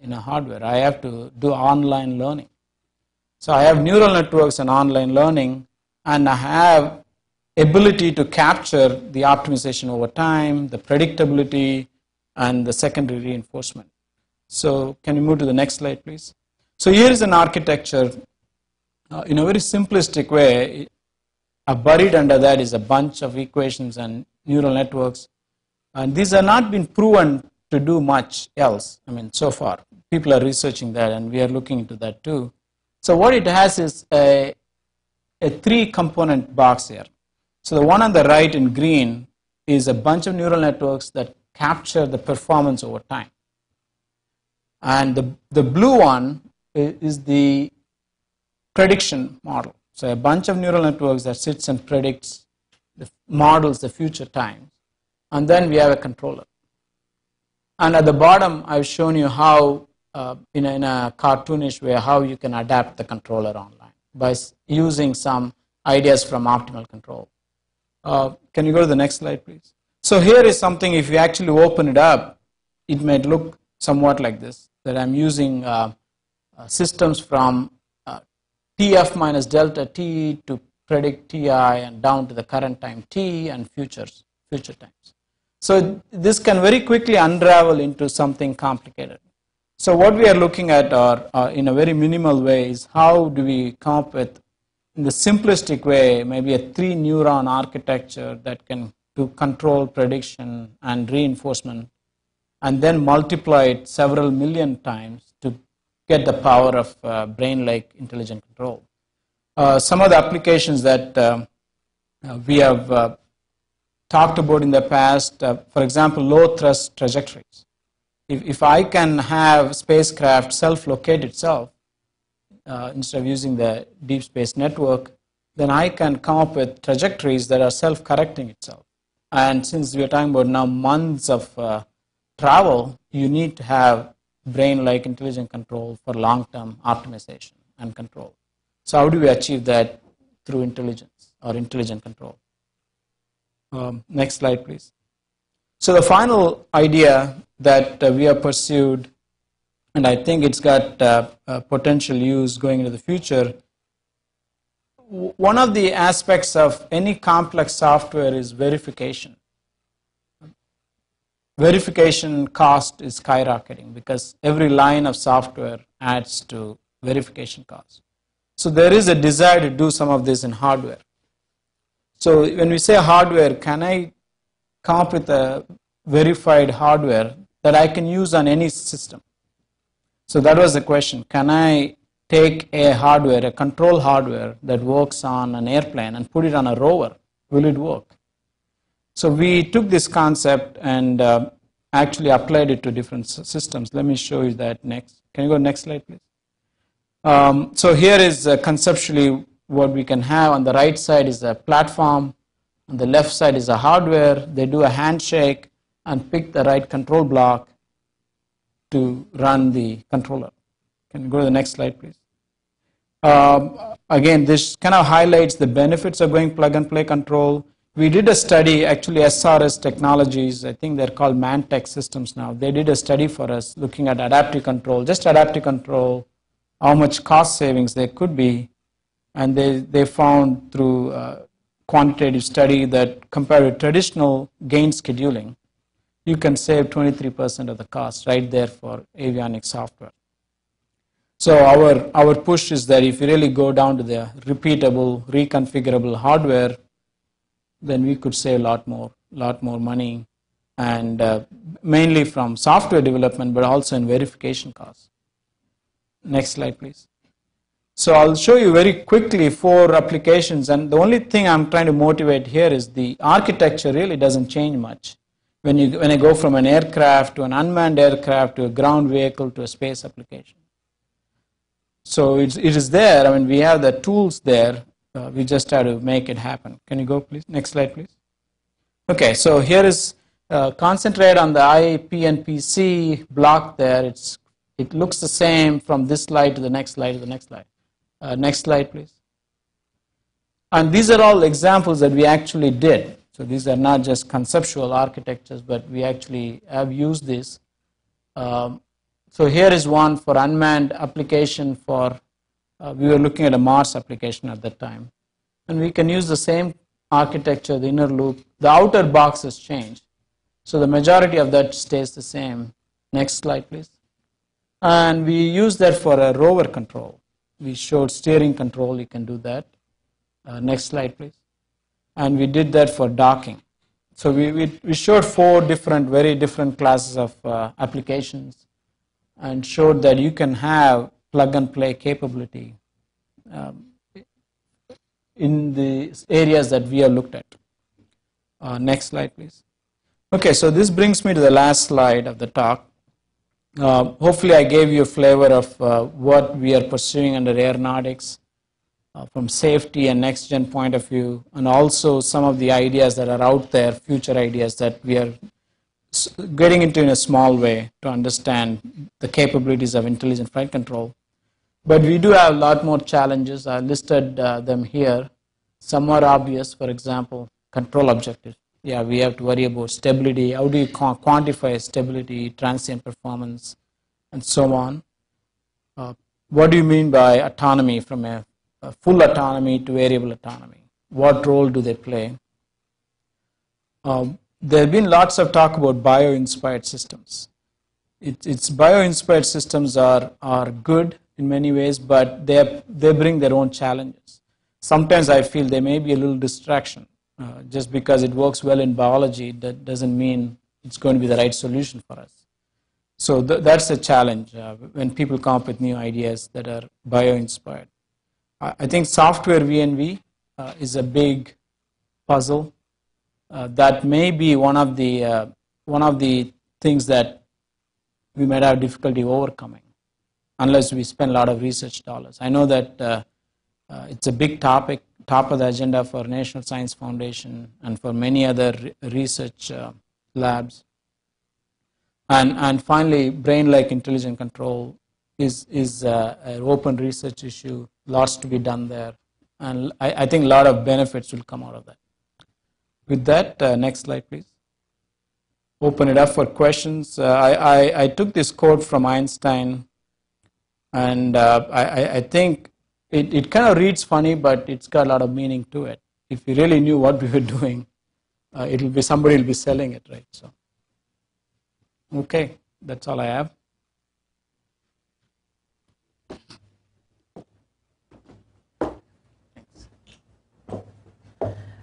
in a hardware. I have to do online learning. So I have neural networks and online learning, and I have ability to capture the optimization over time, the predictability, and the secondary reinforcement. So can you move to the next slide, please? So here is an architecture. In a very simplistic way, buried under that is a bunch of equations and neural networks. And these have not been proven to do much else. I mean, so far, people are researching that, and we are looking into that too. So what it has is a 3-component box here. So the one on the right in green is a bunch of neural networks that capture the performance over time. And the blue one is the prediction model. So a bunch of neural networks that sits and predicts, models the future times. And then we have a controller. And at the bottom, I've shown you how, in a cartoonish way, how you can adapt the controller online by using some ideas from optimal control. Can you go to the next slide, please? So here is something, if you actually open it up, it may look somewhat like this, that I'm using systems from TF minus delta T to predict TI and down to the current time T and future times. So this can very quickly unravel into something complicated. So what we are looking at in a very minimal way is how do we come up with, in the simplistic way, maybe a 3-neuron architecture that can do control, prediction, and reinforcement, and then multiply it several million times to get the power of brain-like intelligent control. Some of the applications that we have talked about in the past, for example, low thrust trajectories. If I can have spacecraft self-locate itself, instead of using the deep space network, then I can come up with trajectories that are self-correcting itself. And since we are talking about now months of travel, you need to have brain-like intelligent control for long-term optimization and control. So how do we achieve that? Through intelligence or intelligent control. Next slide, please. So the final idea that we have pursued, and I think it's got potential use going into the future. One of the aspects of any complex software is verification. Verification cost is skyrocketing because every line of software adds to verification cost. So there is a desire to do some of this in hardware. So when we say hardware, can I come up with a verified hardware that I can use on any system? So that was the question. Can I take a hardware, a control hardware that works on an airplane and put it on a rover? Will it work? So we took this concept and actually applied it to different systems. Let me show you that next. Can you go next slide, please? So here is conceptually what we can have. On the right side is a platform. On the left side is a hardware. They do a handshake. and pick the right control block to run the controller. Can you go to the next slide, please? Again, this kind of highlights the benefits of going plug-and-play control. We did a study, actually SRS Technologies, I think they're called Mantech Systems now. They did a study for us looking at adaptive control, just adaptive control, how much cost savings there could be. And they found through quantitative study that compared with traditional gain scheduling, you can save 23% of the cost right there for avionics software. So our push is that if you really go down to the repeatable, reconfigurable hardware, then we could save a lot more money, and mainly from software development, but also in verification costs. Next slide, please. So I'll show you very quickly 4 applications, and the only thing I'm trying to motivate here is the architecture really doesn't change much. When I go from an aircraft to an unmanned aircraft to a ground vehicle to a space application. So it is there. I mean, we have the tools there. We just have to make it happen. Can you go, please? Next slide, please. Okay, so here is concentrate on the IP and PC block there. It looks the same from this slide to the next slide to the next slide. Next slide, please. And these are all examples that we actually did. So these are not just conceptual architectures, but we actually have used this. So here is one for unmanned application for, we were looking at a Mars application at that time. And we can use the same architecture, the inner loop. The outer box has changed. So the majority of that stays the same. Next slide, please. And we use that for a rover control. We showed steering control, you can do that. Next slide, please. And we did that for docking. So we showed 4 very different classes of applications, and showed that you can have plug-and-play capability in the areas that we have looked at. Next slide, please. Okay, so this brings me to the last slide of the talk. Hopefully I gave you a flavor of what we are pursuing under aeronautics from safety and next-gen point of view, and also some of the ideas that are out there, future ideas that we are getting into in a small way to understand the capabilities of intelligent flight control. But we do have a lot more challenges. I listed them here. Some are obvious, for example, control objectives. Yeah, we have to worry about stability. How do you quantify stability, transient performance, and so on? What do you mean by autonomy, from a full autonomy to variable autonomy? What role do they play? There have been lots of talk about bio-inspired systems. Bio-inspired systems are good in many ways, but they bring their own challenges. Sometimes I feel they may be a little distraction. Just because it works well in biology, that doesn't mean it's going to be the right solution for us. So that's a challenge when people come up with new ideas that are bio-inspired. I think software V&V is a big puzzle. That may be one of the things that we might have difficulty overcoming unless we spend a lot of research dollars. I know that it's a big topic, top of the agenda for National Science Foundation and for many other research labs. And finally, brain-like intelligent control is an open research issue, lots to be done there. And I think a lot of benefits will come out of that. With that, next slide, please. Open it up for questions. I took this quote from Einstein, and I think it kind of reads funny, but it's got a lot of meaning to it. If we really knew what we were doing, somebody will be selling it, right? So, okay, that's all I have.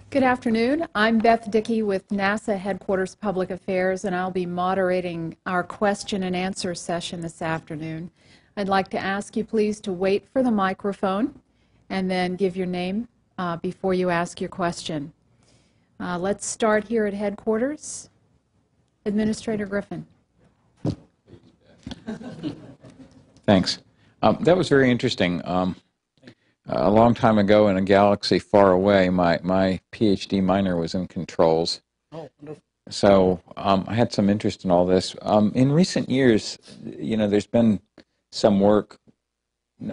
Good afternoon. I'm Beth Dickey with NASA Headquarters Public Affairs, and I'll be moderating our question and answer session this afternoon. I'd like to ask you please to wait for the microphone and then give your name before you ask your question. Let's start here at headquarters. Administrator Griffin. Thanks. That was very interesting. A long time ago in a galaxy far away, my PhD minor was in controls. Oh, wonderful. So I had some interest in all this. In recent years, there's been some work,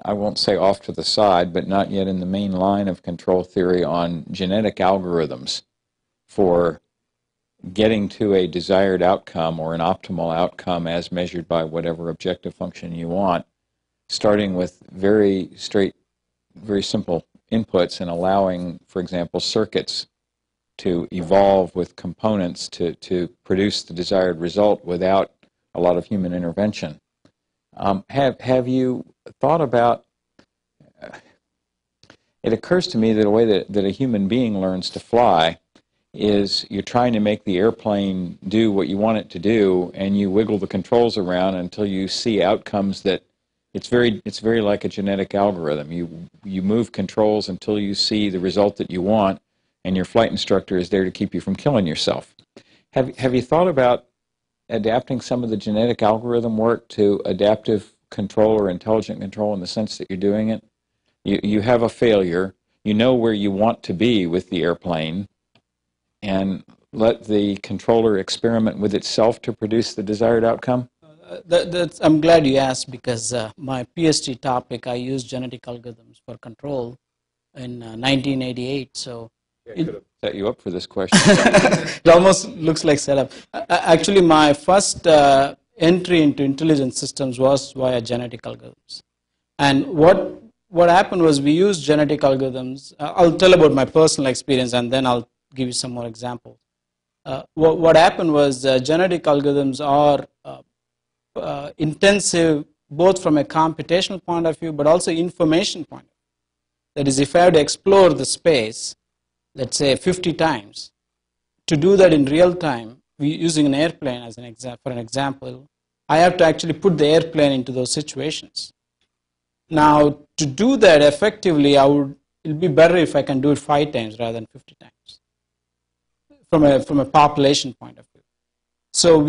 I won't say off to the side, but not yet in the main line of control theory on genetic algorithms for getting to a desired outcome or an optimal outcome as measured by whatever objective function you want, starting with very simple inputs and allowing, for example, circuits to evolve with components to produce the desired result without a lot of human intervention. Have you thought about, it occurs to me that a way that a human being learns to fly is you're trying to make the airplane do what you want it to do, and you wiggle the controls around until you see outcomes that it's very like a genetic algorithm. You move controls until you see the result that you want, and your flight instructor is there to keep you from killing yourself. Have you thought about adapting some of the genetic algorithm work to adaptive control or intelligent control in the sense that you're doing it? You have a failure, you know where you want to be with the airplane, and let the controller experiment with itself to produce the desired outcome? I'm glad you asked, because my PhD topic, I used genetic algorithms for control in 1988. So I could have set you up for this question. it almost looks like setup. Actually, my first entry into intelligent systems was via genetic algorithms. And what happened was we used genetic algorithms. I'll tell about my personal experience, and then I'll give you some more examples. What happened was genetic algorithms are intensive both from a computational point of view, but also information point of view. That is, if I have to explore the space, let's say 50 times, to do that in real time, using an airplane as for an example, I have to actually put the airplane into those situations. Now, to do that effectively, it'll be better if I can do it 5 times rather than 50 times, from a population point of view. So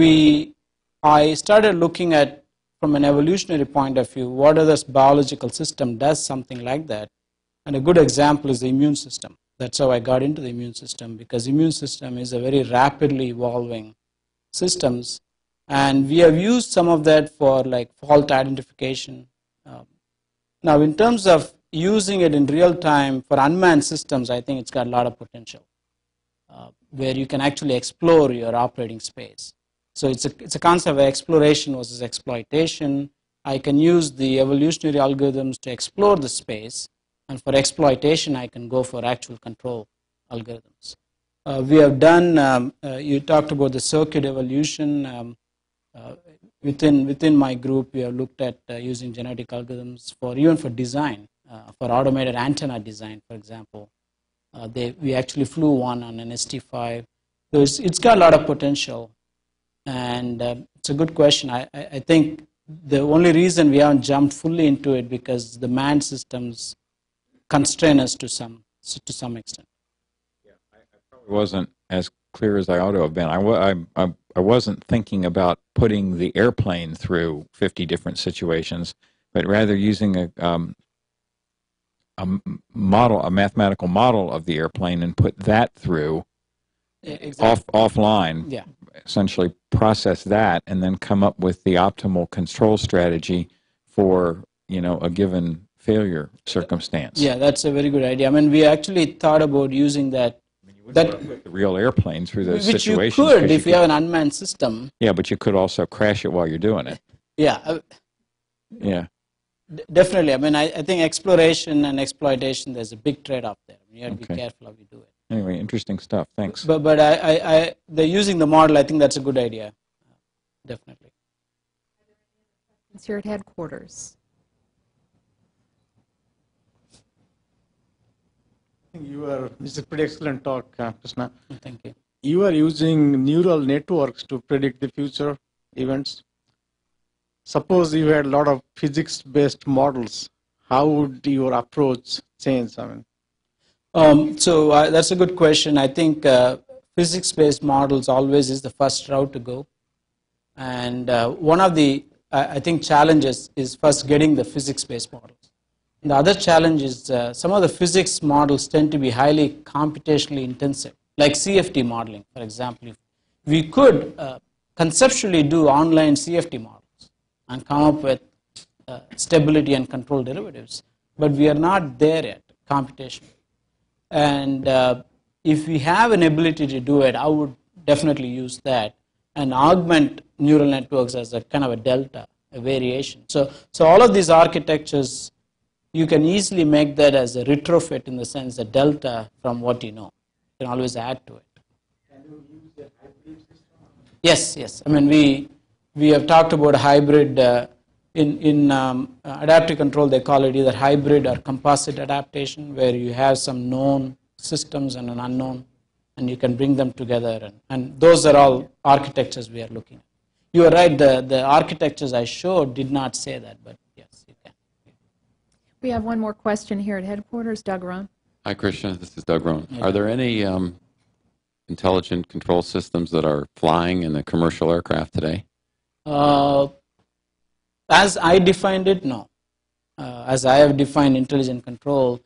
I started looking at, from an evolutionary point of view, what other biological system does something like that. And a good example is the immune system. That's how I got into the immune system, because immune system is a very rapidly evolving systems. And we have used some of that for like fault identification. Now, in terms of using it in real time for unmanned systems, I think it's got a lot of potential, where you can actually explore your operating space. So it's a concept of exploration versus exploitation. I can use the evolutionary algorithms to explore the space, and for exploitation, I can go for actual control algorithms. We have done, you talked about the circuit evolution. Within my group, we have looked at using genetic algorithms even for design, for automated antenna design, for example. We actually flew one on an ST5. So it's got a lot of potential. And it's a good question. I think the only reason we haven't jumped fully into it because the manned systems constrain us to some extent. Yeah, I probably wasn't as clear as I ought to have been. I wasn't thinking about putting the airplane through 50 different situations, but rather using a mathematical model of the airplane and put that through offline. Yeah. Essentially process that and then come up with the optimal control strategy for a given failure circumstance. Yeah, that's a very good idea. I mean, we actually thought about using that. You wouldn't put the real airplane through those which situations. You could if you have an unmanned system. Yeah, but you could also crash it while you're doing it. Yeah. Yeah. Definitely. I mean, I think exploration and exploitation, there's a big trade-off there. You have to be careful how you do it. Anyway, interesting stuff. Thanks. But they're using the model. I think that's a good idea. Definitely. It's here at headquarters. This is a pretty excellent talk, Krishna. Thank you. You are using neural networks to predict the future events. Suppose you had a lot of physics-based models. How would your approach change? I mean, so that's a good question. I think physics-based models always is the first route to go. And one of the, I think, challenges is first getting the physics-based models. And the other challenge is some of the physics models tend to be highly computationally intensive, like CFD modeling, for example. we could conceptually do online CFD models and come up with stability and control derivatives, but we are not there yet, computation. And if we have an ability to do it, I would definitely use that and augment neural networks as a kind of a delta, a variation. So all of these architectures, you can easily make that as a retrofit in the sense a delta from what you know. You can always add to it. Can you use a hybrid system? Yes. I mean, we have talked about a hybrid. In adaptive control, they call it either hybrid or composite adaptation, where you have some known systems and an unknown, and you can bring them together. And those are all architectures we are looking at. You are right, the architectures I showed did not say that, but yes, you can. We have one more question here at headquarters. Doug Rohn. Hi, Krishna. This is Doug Rohn. Hey, Are there any intelligent control systems that are flying in the commercial aircraft today? As I defined it, no. As I have defined intelligent control,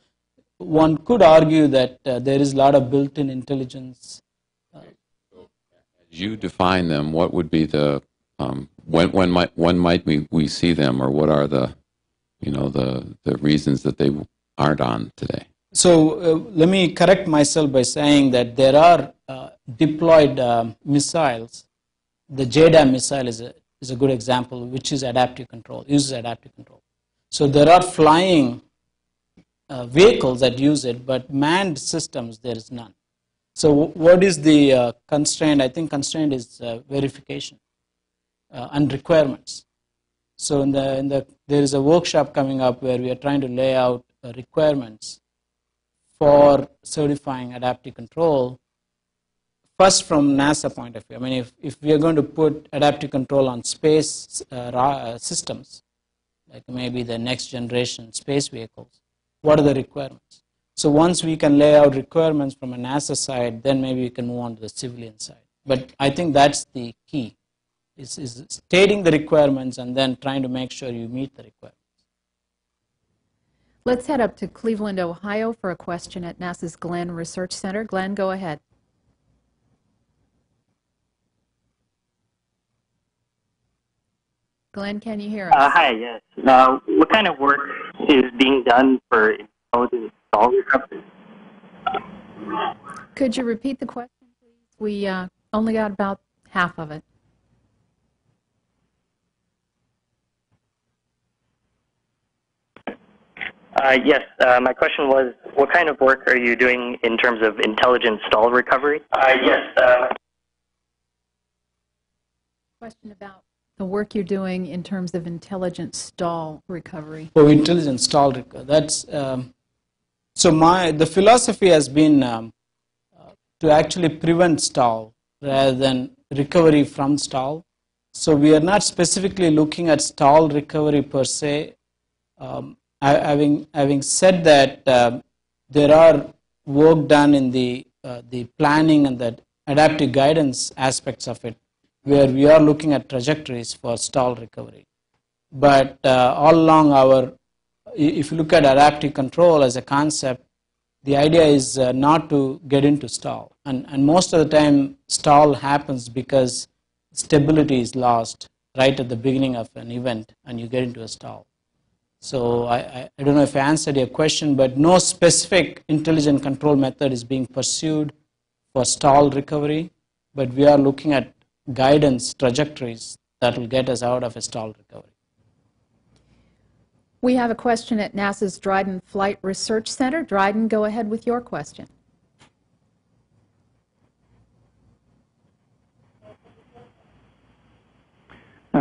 one could argue that there is a lot of built-in intelligence. As you define them, what would be the when might we see them, or what are the the reasons that they aren't on today? So let me correct myself by saying that there are deployed missiles. The JDAM missile is a good example, which is adaptive control, uses adaptive control. So there are flying vehicles that use it, but manned systems, there is none. So what is the constraint? I think constraint is verification and requirements. So there is a workshop coming up where we are trying to lay out requirements for certifying adaptive control. First, from NASA point of view, I mean, if we are going to put adaptive control on space systems, like maybe the next generation space vehicles, what are the requirements? So once we can lay out requirements from a NASA side, then maybe we can move on to the civilian side. But I think that's the key, is stating the requirements and then trying to make sure you meet the requirements. Let's head up to Cleveland, Ohio for a question at NASA's Glenn Research Center. Glenn, go ahead. Glenn, can you hear us? Hi, yes. What kind of work is being done for intelligent stall recovery? Could you repeat the question, please? We only got about half of it. Yes, my question was, what kind of work are you doing in terms of intelligent stall recovery? Yes. Question about the work you're doing in terms of intelligent stall recovery. Oh, intelligent stall recovery. That's so the philosophy has been to actually prevent stall rather than recovery from stall. So we are not specifically looking at stall recovery per se. Having said that, there are work done in the planning and the adaptive guidance aspects of it, where we are looking at trajectories for stall recovery. But all along if you look at adaptive control as a concept, the idea is not to get into stall. And most of the time, stall happens because stability is lost right at the beginning of an event and you get into a stall. So I don't know if I answered your question, but no specific intelligent control method is being pursued for stall recovery, but we are looking at guidance trajectories that will get us out of a stall recovery. We have a question at NASA's Dryden Flight Research Center. Dryden, go ahead with your question.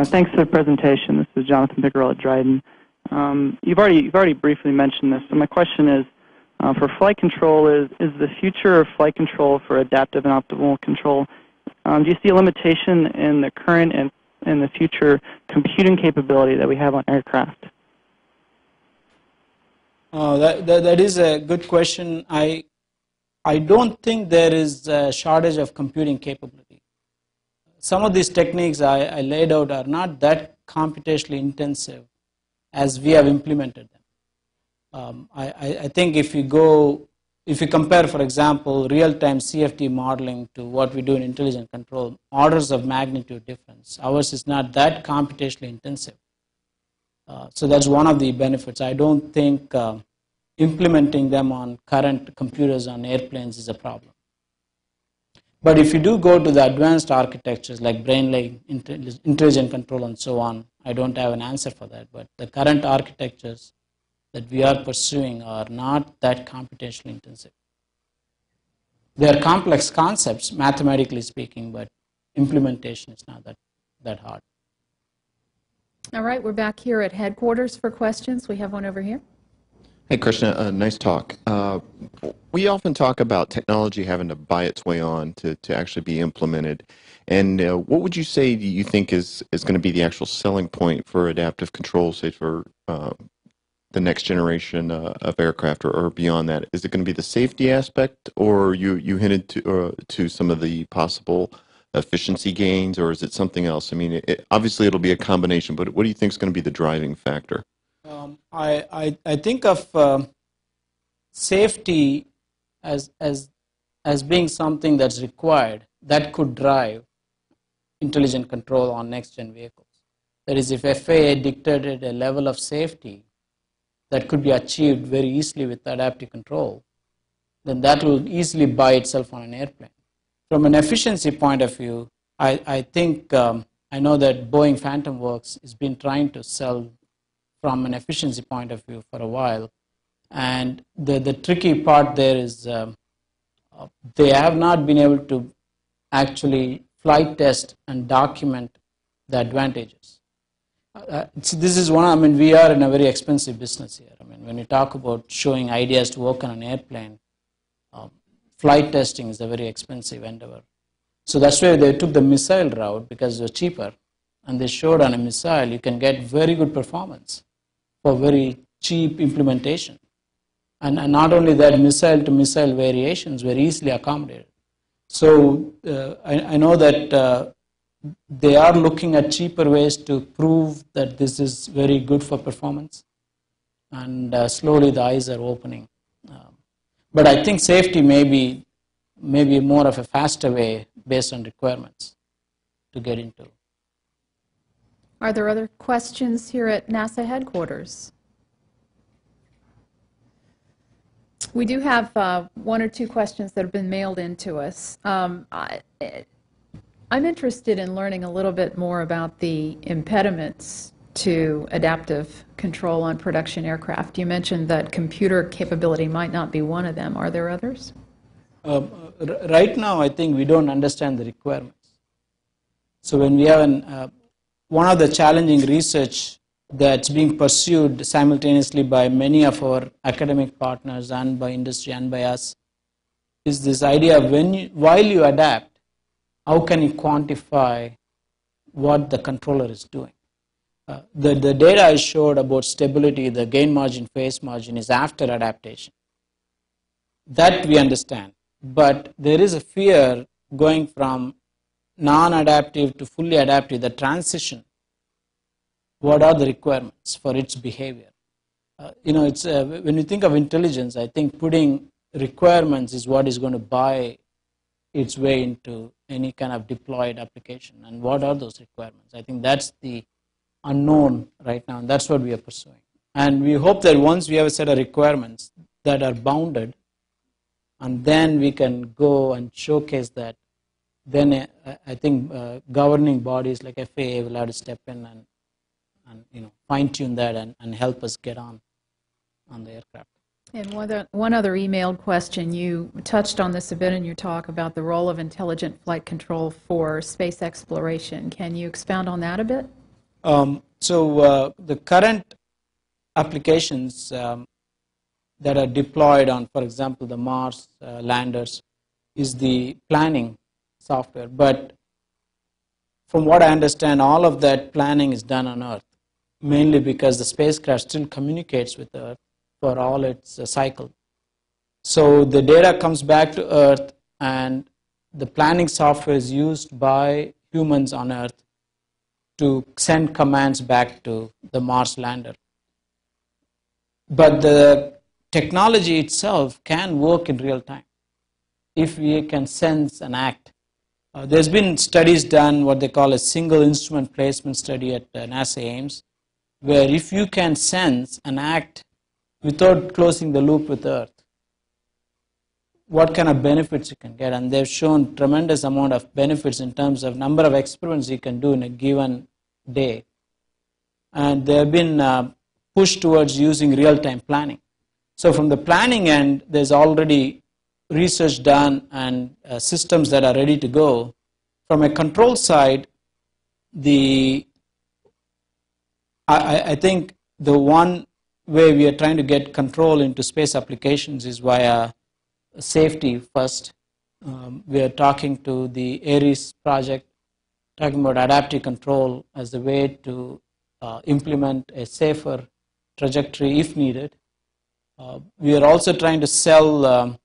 Thanks for the presentation. This is Jonathan Pickerel at Dryden. You've already briefly mentioned this. So my question is, for flight control, is the future of flight control for adaptive and optimal control? Do you see a limitation in the current and in the future computing capability that we have on aircraft? That is a good question. I don't think there is a shortage of computing capability. Some of these techniques I laid out are not that computationally intensive as we have implemented them. I think if you go if you compare, for example, real-time CFD modeling to what we do in intelligent control, orders of magnitude difference. Ours is not that computationally intensive. So that's one of the benefits. I don't think implementing them on current computers on airplanes is a problem. But if you do go to the advanced architectures like brain-like intelligent control and so on, I don't have an answer for that. But the current architectures that we are pursuing are not that computationally intensive. They are complex concepts, mathematically speaking, but implementation is not that hard. All right, we're back here at headquarters for questions. We have one over here. Hey, Krishna, nice talk. We often talk about technology having to buy its way on to actually be implemented. And what would you say you think is going to be the actual selling point for adaptive control, say for the next generation of aircraft or beyond that? Is it going to be the safety aspect, or you hinted to some of the possible efficiency gains, or is it something else? I mean, obviously it'll be a combination, but what do you think is going to be the driving factor? I think of safety as being something that's required that could drive intelligent control on next-gen vehicles. That is, if FAA dictated a level of safety that could be achieved very easily with adaptive control, then that will easily buy itself on an airplane. From an efficiency point of view, I think I know that Boeing Phantom Works has been trying to sell from an efficiency point of view for a while, and the tricky part there is they have not been able to actually flight test and document the advantages. This is one, I mean, we are in a very expensive business here. I mean, when you talk about showing ideas to work on an airplane, flight testing is a very expensive endeavor. So that's why they took the missile route, because it was cheaper. And they showed on a missile you can get very good performance for very cheap implementation. And not only that, missile to missile variations were easily accommodated. So I know that they are looking at cheaper ways to prove that this is very good for performance. And slowly the eyes are opening. But I think safety may be more of a faster way based on requirements to get into. Are there other questions here at NASA headquarters? We do have one or two questions that have been mailed in to us. I'm interested in learning a little bit more about the impediments to adaptive control on production aircraft. You mentioned that computer capability might not be one of them. Are there others? Right now, I think we don't understand the requirements. So when we have one of the challenging research that's being pursued simultaneously by many of our academic partners and by industry and by us is this idea of while you adapt, how can you quantify what the controller is doing? The data I showed about stability, the gain margin, phase margin is after adaptation. That we understand. But there is a fear going from non-adaptive to fully adaptive, the transition. What are the requirements for its behavior? It's when you think of intelligence, I think putting requirements is what is going to buy its way into any kind of deployed application. And what are those requirements? I think that's the unknown right now, and that's what we are pursuing. And we hope that once we have a set of requirements that are bounded, and then we can go and showcase that, then I think governing bodies like FAA will have to step in and fine-tune that and help us get on the aircraft. And one other emailed question. You touched on this a bit in your talk about the role of intelligent flight control for space exploration. Can you expound on that a bit? So the current applications that are deployed on, for example, the Mars landers, is the planning software. But from what I understand, all of that planning is done on Earth, mainly because the spacecraft still communicates with Earth for all its cycle. So the data comes back to Earth, and the planning software is used by humans on Earth to send commands back to the Mars lander. But the technology itself can work in real time if we can sense and act. There's been studies done, what they call a single instrument placement study at NASA Ames, where if you can sense and act without closing the loop with Earth, what kind of benefits you can get. And they've shown tremendous amount of benefits in terms of number of experiments you can do in a given day. And they've been pushed towards using real-time planning. So from the planning end, there's already research done and systems that are ready to go. From a control side, I think the one way we are trying to get control into space applications is via safety first. We are talking to the Ares project, talking about adaptive control as a way to implement a safer trajectory if needed. We are also trying to sell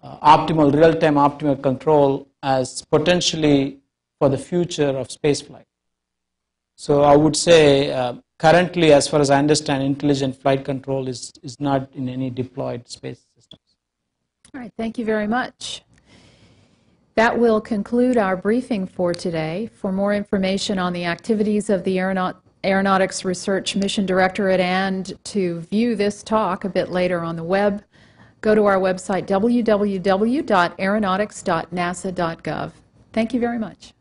optimal, real-time optimal control as potentially for the future of spaceflight. So I would say currently, as far as I understand, intelligent flight control is not in any deployed space systems. All right, thank you very much. That will conclude our briefing for today. For more information on the activities of the Aeronautics Research Mission Directorate and to view this talk a bit later on the web, go to our website www.aeronautics.nasa.gov. Thank you very much.